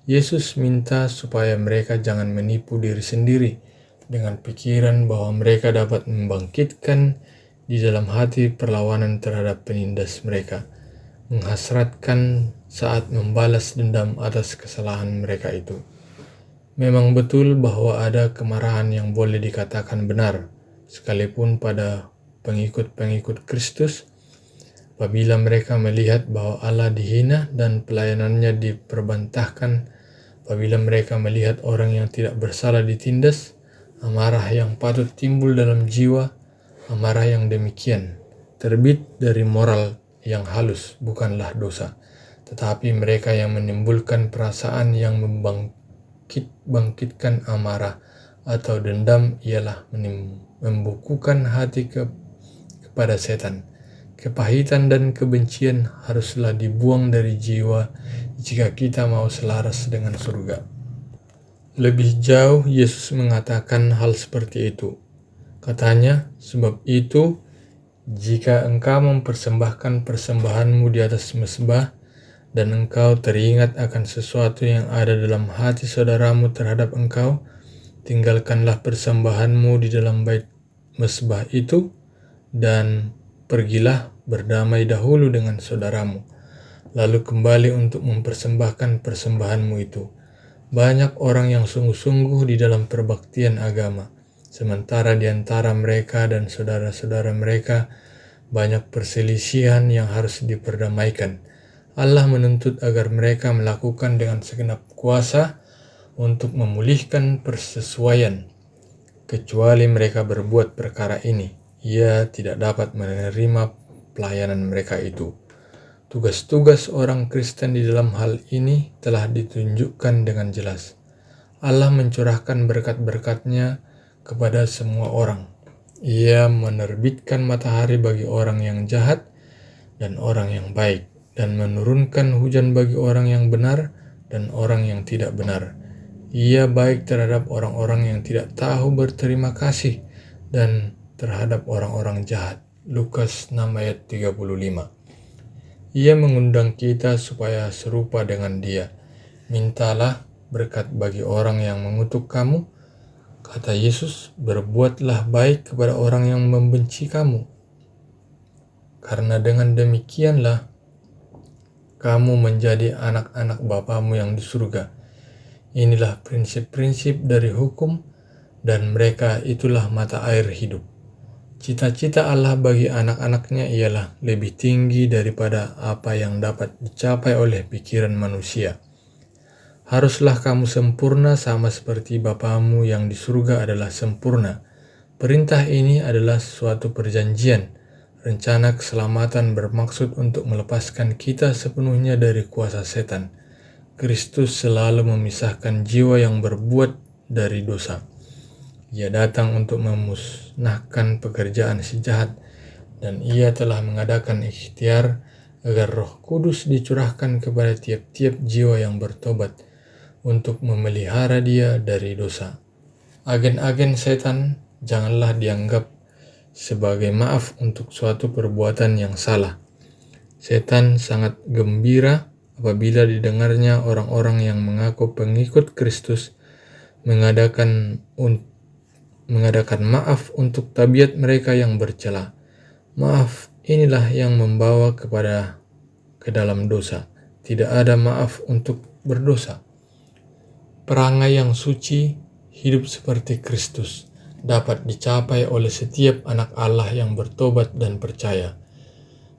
Yesus minta supaya mereka jangan menipu diri sendiri dengan pikiran bahwa mereka dapat membangkitkan di dalam hati perlawanan terhadap penindas mereka, menghasratkan saat membalas dendam atas kesalahan mereka itu. Memang betul bahwa ada kemarahan yang boleh dikatakan benar, sekalipun pada pengikut-pengikut Kristus, apabila mereka melihat bahwa Allah dihina dan pelayanannya diperbantahkan, apabila mereka melihat orang yang tidak bersalah ditindas, amarah yang patut timbul dalam jiwa, amarah yang demikian terbit dari moral yang halus, bukanlah dosa, tetapi mereka yang menimbulkan perasaan yang membangkitkan amarah atau dendam ialah membukukan hati kepada setan. Kepahitan dan kebencian haruslah dibuang dari jiwa jika kita mau selaras dengan surga. Lebih jauh, Yesus mengatakan hal seperti itu. Katanya, sebab itu, jika engkau mempersembahkan persembahanmu di atas mezbah, dan engkau teringat akan sesuatu yang ada dalam hati saudaramu terhadap engkau, tinggalkanlah persembahanmu di dalam bait mezbah itu, dan pergilah berdamai dahulu dengan saudaramu, lalu kembali untuk mempersembahkan persembahanmu itu. Banyak orang yang sungguh-sungguh di dalam perbaktian agama, sementara di antara mereka dan saudara-saudara mereka banyak perselisihan yang harus diperdamaikan. Allah menuntut agar mereka melakukan dengan segenap kuasa untuk memulihkan persesuaian. Kecuali mereka berbuat perkara ini, ia tidak dapat menerima pelayanan mereka itu. Tugas-tugas orang Kristen di dalam hal ini telah ditunjukkan dengan jelas. Allah mencurahkan berkat-berkat-Nya kepada semua orang. Ia menerbitkan matahari bagi orang yang jahat dan orang yang baik, dan menurunkan hujan bagi orang yang benar dan orang yang tidak benar. Ia baik terhadap orang-orang yang tidak tahu berterima kasih dan terhadap orang-orang jahat. Lukas 6 ayat 35. Ia mengundang kita supaya serupa dengan Dia. Mintalah berkat bagi orang yang mengutuk kamu. Kata Yesus, berbuatlah baik kepada orang yang membenci kamu. Karena dengan demikianlah kamu menjadi anak-anak Bapamu yang di surga. Inilah prinsip-prinsip dari hukum, dan mereka itulah mata air hidup. Cita-cita Allah bagi anak-anaknya ialah lebih tinggi daripada apa yang dapat dicapai oleh pikiran manusia. Haruslah kamu sempurna sama seperti Bapamu yang di surga adalah sempurna. Perintah ini adalah suatu perjanjian. Rencana keselamatan bermaksud untuk melepaskan kita sepenuhnya dari kuasa setan. Kristus selalu memisahkan jiwa yang berbuat dari dosa. Ia datang untuk memusnahkan pekerjaan si jahat, dan ia telah mengadakan ikhtiar agar Roh Kudus dicurahkan kepada tiap-tiap jiwa yang bertobat untuk memelihara dia dari dosa. Agen-agen setan janganlah dianggap sebagai maaf untuk suatu perbuatan yang salah. Setan sangat gembira apabila didengarnya orang-orang yang mengaku pengikut Kristus mengadakan maaf untuk tabiat mereka yang bercela. Maaf inilah yang membawa ke dalam dosa. Tidak ada maaf untuk berdosa. Perangai yang suci, hidup seperti Kristus, dapat dicapai oleh setiap anak Allah yang bertobat dan percaya.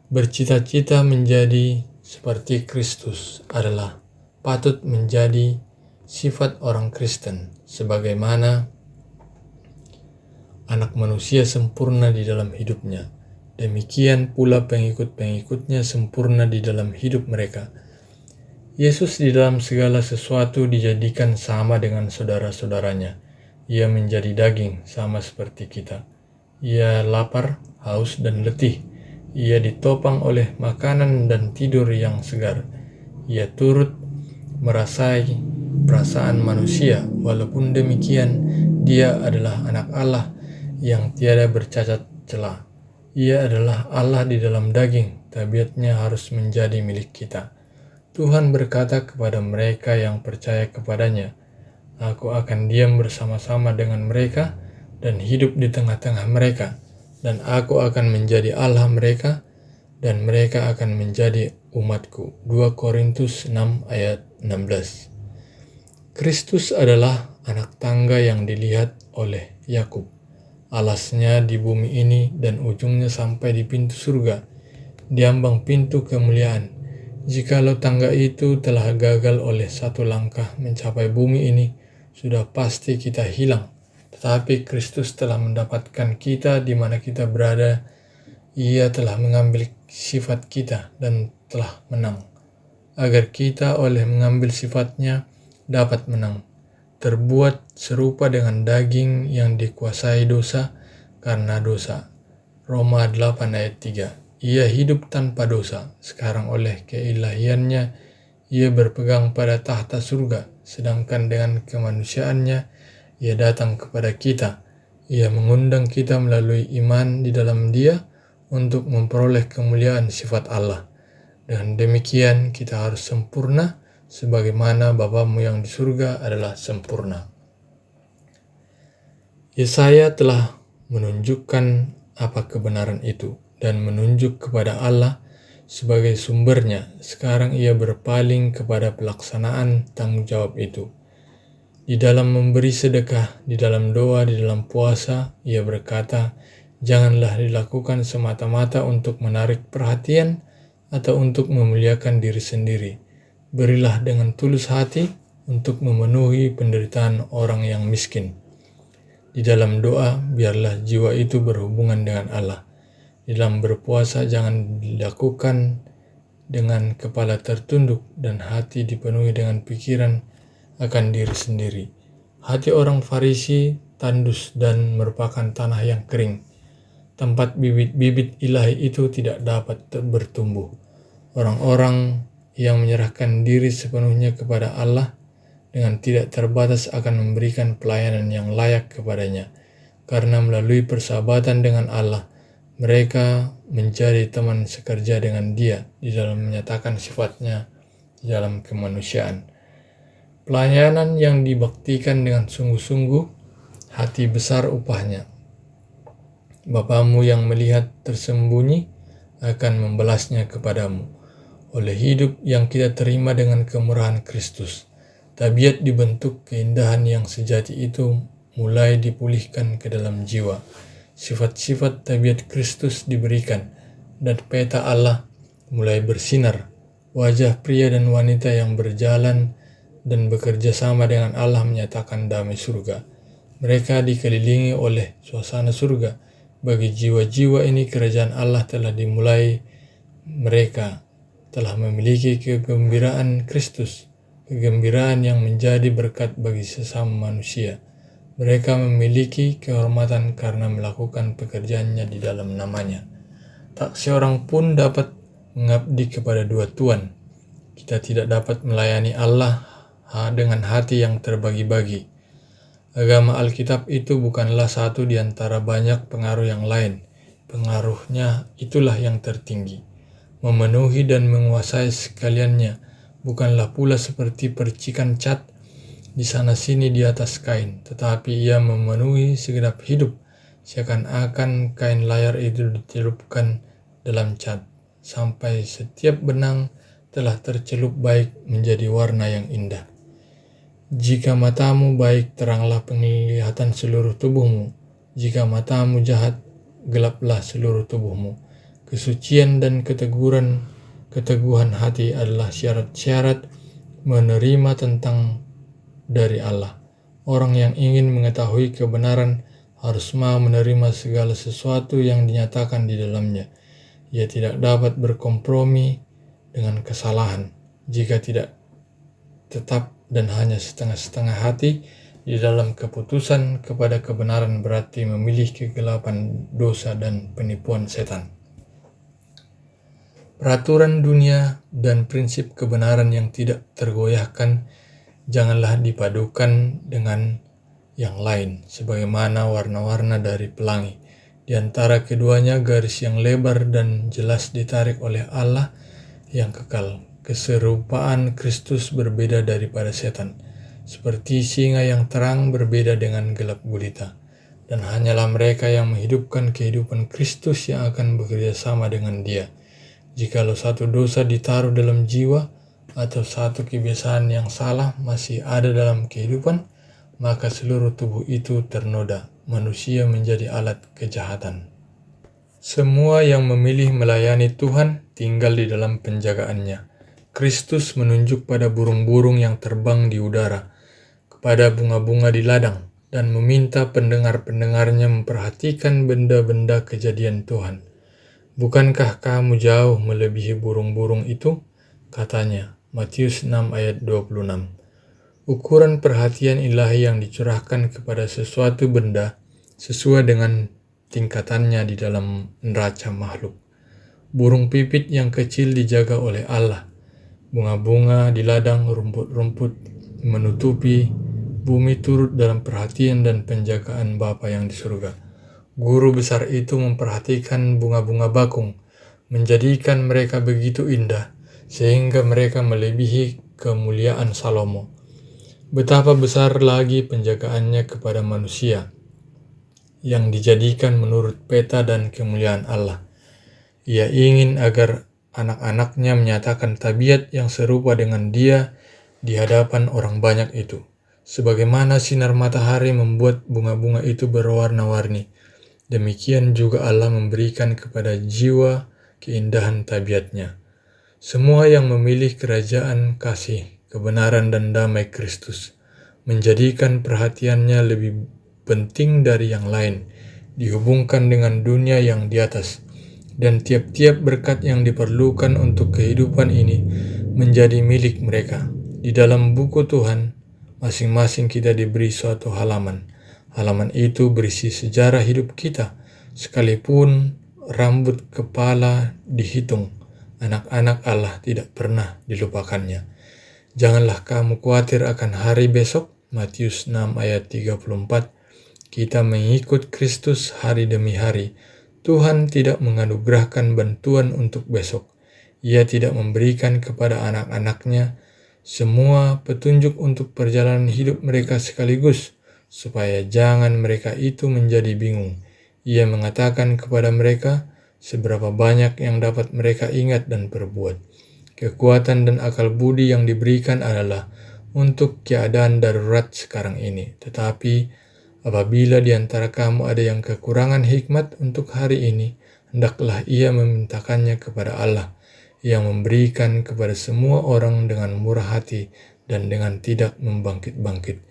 Bercita-cita menjadi seperti Kristus adalah patut menjadi sifat orang Kristen, sebagaimana anak manusia sempurna di dalam hidupnya. Demikian pula pengikut-pengikutnya sempurna di dalam hidup mereka. Yesus di dalam segala sesuatu dijadikan sama dengan saudara-saudaranya. Ia menjadi daging sama seperti kita. Ia lapar, haus, dan letih. Ia ditopang oleh makanan dan tidur yang segar. Ia turut merasai perasaan manusia. Walaupun demikian, dia adalah anak Allah yang tiada bercacat celah. Ia adalah Allah di dalam daging. Tabiatnya harus menjadi milik kita. Tuhan berkata kepada mereka yang percaya kepadanya, "Aku akan diam bersama-sama dengan mereka dan hidup di tengah-tengah mereka, dan aku akan menjadi Allah mereka, dan mereka akan menjadi umatku." 2 Korintus 6 ayat 16. Kristus adalah anak tangga yang dilihat oleh Yakub. Alasnya di bumi ini dan ujungnya sampai di pintu surga, di ambang pintu kemuliaan. Jikalau tangga itu telah gagal oleh satu langkah mencapai bumi ini, sudah pasti kita hilang. Tetapi Kristus telah mendapatkan kita di mana kita berada. Ia telah mengambil sifat kita dan telah menang, agar kita oleh mengambil sifatnya dapat menang. Terbuat serupa dengan daging yang dikuasai dosa karena dosa. Roma 8 ayat 3. Ia hidup tanpa dosa. Sekarang oleh keilahiannya, ia berpegang pada tahta surga. Sedangkan dengan kemanusiaannya, ia datang kepada kita. Ia mengundang kita melalui iman di dalam dia untuk memperoleh kemuliaan sifat Allah. Dengan demikian, kita harus sempurna, sebagaimana Bapamu yang di surga adalah sempurna. Yesaya telah menunjukkan apa kebenaran itu dan menunjuk kepada Allah sebagai sumbernya. Sekarang ia berpaling kepada pelaksanaan tanggung jawab itu. Di dalam memberi sedekah, di dalam doa, di dalam puasa, ia berkata, janganlah dilakukan semata-mata untuk menarik perhatian atau untuk memuliakan diri sendiri. Berilah dengan tulus hati untuk memenuhi penderitaan orang yang miskin. Di dalam doa, biarlah jiwa itu berhubungan dengan Allah. Di dalam berpuasa, jangan dilakukan dengan kepala tertunduk dan hati dipenuhi dengan pikiran akan diri sendiri. Hati orang Farisi tandus dan merupakan tanah yang kering. Tempat bibit-bibit ilahi itu tidak dapat bertumbuh. Orang-orang yang menyerahkan diri sepenuhnya kepada Allah dengan tidak terbatas akan memberikan pelayanan yang layak kepadanya. Karena melalui persahabatan dengan Allah, mereka menjadi teman sekerja dengan Dia di dalam menyatakan sifatnya di dalam kemanusiaan. Pelayanan yang dibaktikan dengan sungguh-sungguh, hati besar upahnya. Bapamu yang melihat tersembunyi akan membalasnya kepadamu. Oleh hidup yang kita terima dengan kemurahan Kristus, tabiat dibentuk keindahan yang sejati itu mulai dipulihkan ke dalam jiwa. Sifat-sifat tabiat Kristus diberikan, dan peta Allah mulai bersinar. Wajah pria dan wanita yang berjalan dan bekerja sama dengan Allah menyatakan damai surga. Mereka dikelilingi oleh suasana surga. Bagi jiwa-jiwa ini kerajaan Allah telah dimulai. Mereka telah memiliki kegembiraan Kristus, kegembiraan yang menjadi berkat bagi sesama manusia. Mereka memiliki kehormatan karena melakukan pekerjaannya di dalam namanya. Tak seorang pun dapat mengabdi kepada dua tuan. Kita tidak dapat melayani Allah dengan hati yang terbagi-bagi. Agama Alkitab itu bukanlah satu di antara banyak pengaruh yang lain. Pengaruhnya itulah yang tertinggi. Memenuhi dan menguasai sekaliannya bukanlah pula seperti percikan cat di sana-sini di atas kain, tetapi ia memenuhi segenap hidup, seakan-akan kain layar itu dicelupkan dalam cat, sampai setiap benang telah tercelup baik menjadi warna yang indah. Jika matamu baik, teranglah penglihatan seluruh tubuhmu. Jika matamu jahat, gelaplah seluruh tubuhmu. Kesucian dan keteguhan hati adalah syarat-syarat menerima tentang dari Allah. Orang yang ingin mengetahui kebenaran harus mau menerima segala sesuatu yang dinyatakan di dalamnya. Ia tidak dapat berkompromi dengan kesalahan. Jika tidak tetap dan hanya setengah-setengah hati di dalam keputusan kepada kebenaran, berarti memilih kegelapan, dosa, dan penipuan setan. Peraturan dunia dan prinsip kebenaran yang tidak tergoyahkan janganlah dipadukan dengan yang lain, sebagaimana warna-warna dari pelangi. Di antara keduanya garis yang lebar dan jelas ditarik oleh Allah yang kekal. Keserupaan Kristus berbeda daripada setan, seperti singa yang terang berbeda dengan gelap gulita. Dan hanyalah mereka yang menghidupkan kehidupan Kristus yang akan bekerja sama dengan Dia. Jikalau satu dosa ditaruh dalam jiwa, atau satu kebiasaan yang salah masih ada dalam kehidupan, maka seluruh tubuh itu ternoda. Manusia menjadi alat kejahatan. Semua yang memilih melayani Tuhan tinggal di dalam penjagaannya. Kristus menunjuk pada burung-burung yang terbang di udara, kepada bunga-bunga di ladang, dan meminta pendengar-pendengarnya memperhatikan benda-benda kejadian Tuhan. Bukankah kamu jauh melebihi burung-burung itu? Katanya. Matius 6 ayat 26. Ukuran perhatian ilahi yang dicurahkan kepada sesuatu benda sesuai dengan tingkatannya di dalam neraca makhluk. Burung pipit yang kecil dijaga oleh Allah. Bunga-bunga di ladang, rumput-rumput menutupi bumi turut dalam perhatian dan penjagaan Bapa yang di surga. Guru besar itu memperhatikan bunga-bunga bakung, menjadikan mereka begitu indah, sehingga mereka melebihi kemuliaan Salomo. Betapa besar lagi penjagaannya kepada manusia, yang dijadikan menurut peta dan kemuliaan Allah. Ia ingin agar anak-anaknya menyatakan tabiat yang serupa dengan Dia di hadapan orang banyak itu. Sebagaimana sinar matahari membuat bunga-bunga itu berwarna-warni, demikian juga Allah memberikan kepada jiwa keindahan tabiatnya. Semua yang memilih kerajaan kasih, kebenaran, dan damai Kristus menjadikan perhatiannya lebih penting dari yang lain, dihubungkan dengan dunia yang di atas, dan tiap-tiap berkat yang diperlukan untuk kehidupan ini menjadi milik mereka. Di dalam buku Tuhan, masing-masing kita diberi suatu halaman. Halaman itu berisi sejarah hidup kita, sekalipun rambut kepala dihitung, anak-anak Allah tidak pernah dilupakannya. Janganlah kamu khawatir akan hari besok. Matius 6 ayat 34. Kita mengikut Kristus hari demi hari. Tuhan tidak menganugerahkan bantuan untuk besok. Ia tidak memberikan kepada anak-anaknya semua petunjuk untuk perjalanan hidup mereka sekaligus, supaya jangan mereka itu menjadi bingung. Ia mengatakan kepada mereka seberapa banyak yang dapat mereka ingat dan perbuat. Kekuatan dan akal budi yang diberikan adalah untuk keadaan darurat sekarang ini. Tetapi apabila di antara kamu ada yang kekurangan hikmat untuk hari ini, hendaklah ia memintakannya kepada Allah, yang memberikan kepada semua orang dengan murah hati dan dengan tidak membangkit-bangkit.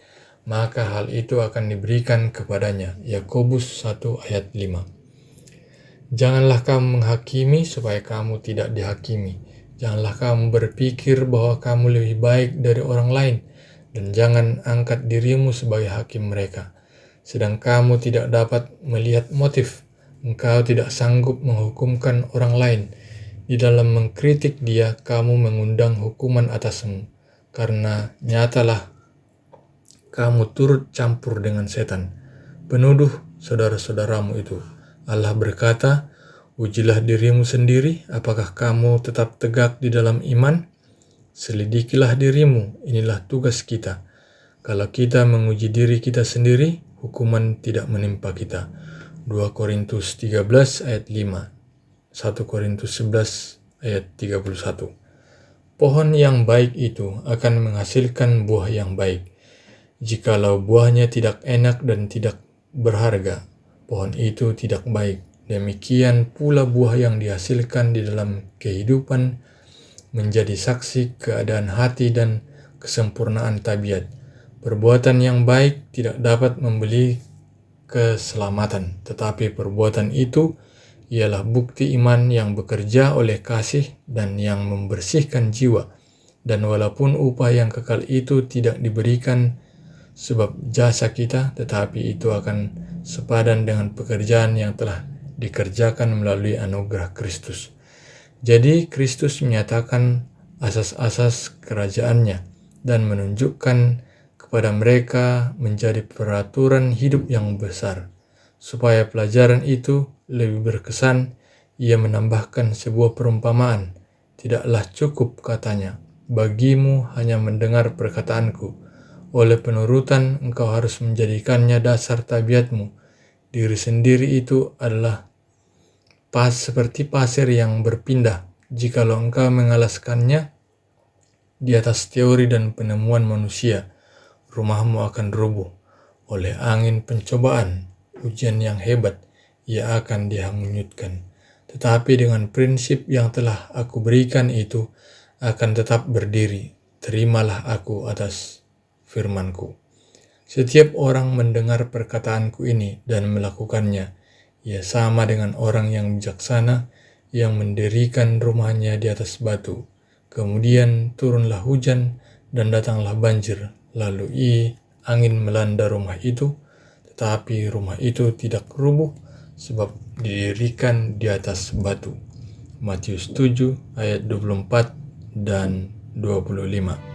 Maka hal itu akan diberikan kepadanya. Yakobus 1 ayat 5. Janganlah kamu menghakimi supaya kamu tidak dihakimi. Janganlah kamu berpikir bahwa kamu lebih baik dari orang lain, dan jangan angkat dirimu sebagai hakim mereka. sedang kamu tidak dapat melihat motif. Engkau tidak sanggup menghukumkan orang lain. Di dalam mengkritik dia, kamu mengundang hukuman atasmu, karena nyatalah kamu turut campur dengan setan, penuduh saudara-saudaramu itu. Allah berkata, ujilah dirimu sendiri, apakah kamu tetap tegak di dalam iman? Selidikilah dirimu, inilah tugas kita. Kalau kita menguji diri kita sendiri, hukuman tidak menimpa kita. 2 Korintus 13 ayat 5, 1 Korintus 11 ayat 31. Pohon yang baik itu akan menghasilkan buah yang baik. Jikalau buahnya tidak enak dan tidak berharga, pohon itu tidak baik. Demikian pula buah yang dihasilkan di dalam kehidupan menjadi saksi keadaan hati dan kesempurnaan tabiat. Perbuatan yang baik tidak dapat membeli keselamatan, tetapi perbuatan itu ialah bukti iman yang bekerja oleh kasih dan yang membersihkan jiwa. Dan walaupun upah yang kekal itu tidak diberikan sebab jasa kita, tetapi itu akan sepadan dengan pekerjaan yang telah dikerjakan melalui anugerah Kristus. Jadi Kristus menyatakan asas-asas kerajaannya dan menunjukkan kepada mereka menjadi peraturan hidup yang besar. Supaya pelajaran itu lebih berkesan, ia menambahkan sebuah perumpamaan. Tidaklah cukup, katanya, bagimu hanya mendengar perkataanku. Oleh penurutan, engkau harus menjadikannya dasar tabiatmu. Diri sendiri itu adalah seperti pasir yang berpindah. Jikalau engkau mengalaskannya di atas teori dan penemuan manusia, rumahmu akan rubuh. Oleh angin pencobaan, ujian yang hebat, ia akan dihanyutkan. Tetapi dengan prinsip yang telah aku berikan itu akan tetap berdiri. Terimalah aku atas firmanku. Setiap orang mendengar perkataanku ini dan melakukannya, ia sama dengan orang yang bijaksana yang mendirikan rumahnya di atas batu. Kemudian turunlah hujan dan datanglah banjir, lalu angin melanda rumah itu, tetapi rumah itu tidak rubuh sebab didirikan di atas batu. Matius 7 ayat 24 dan 25.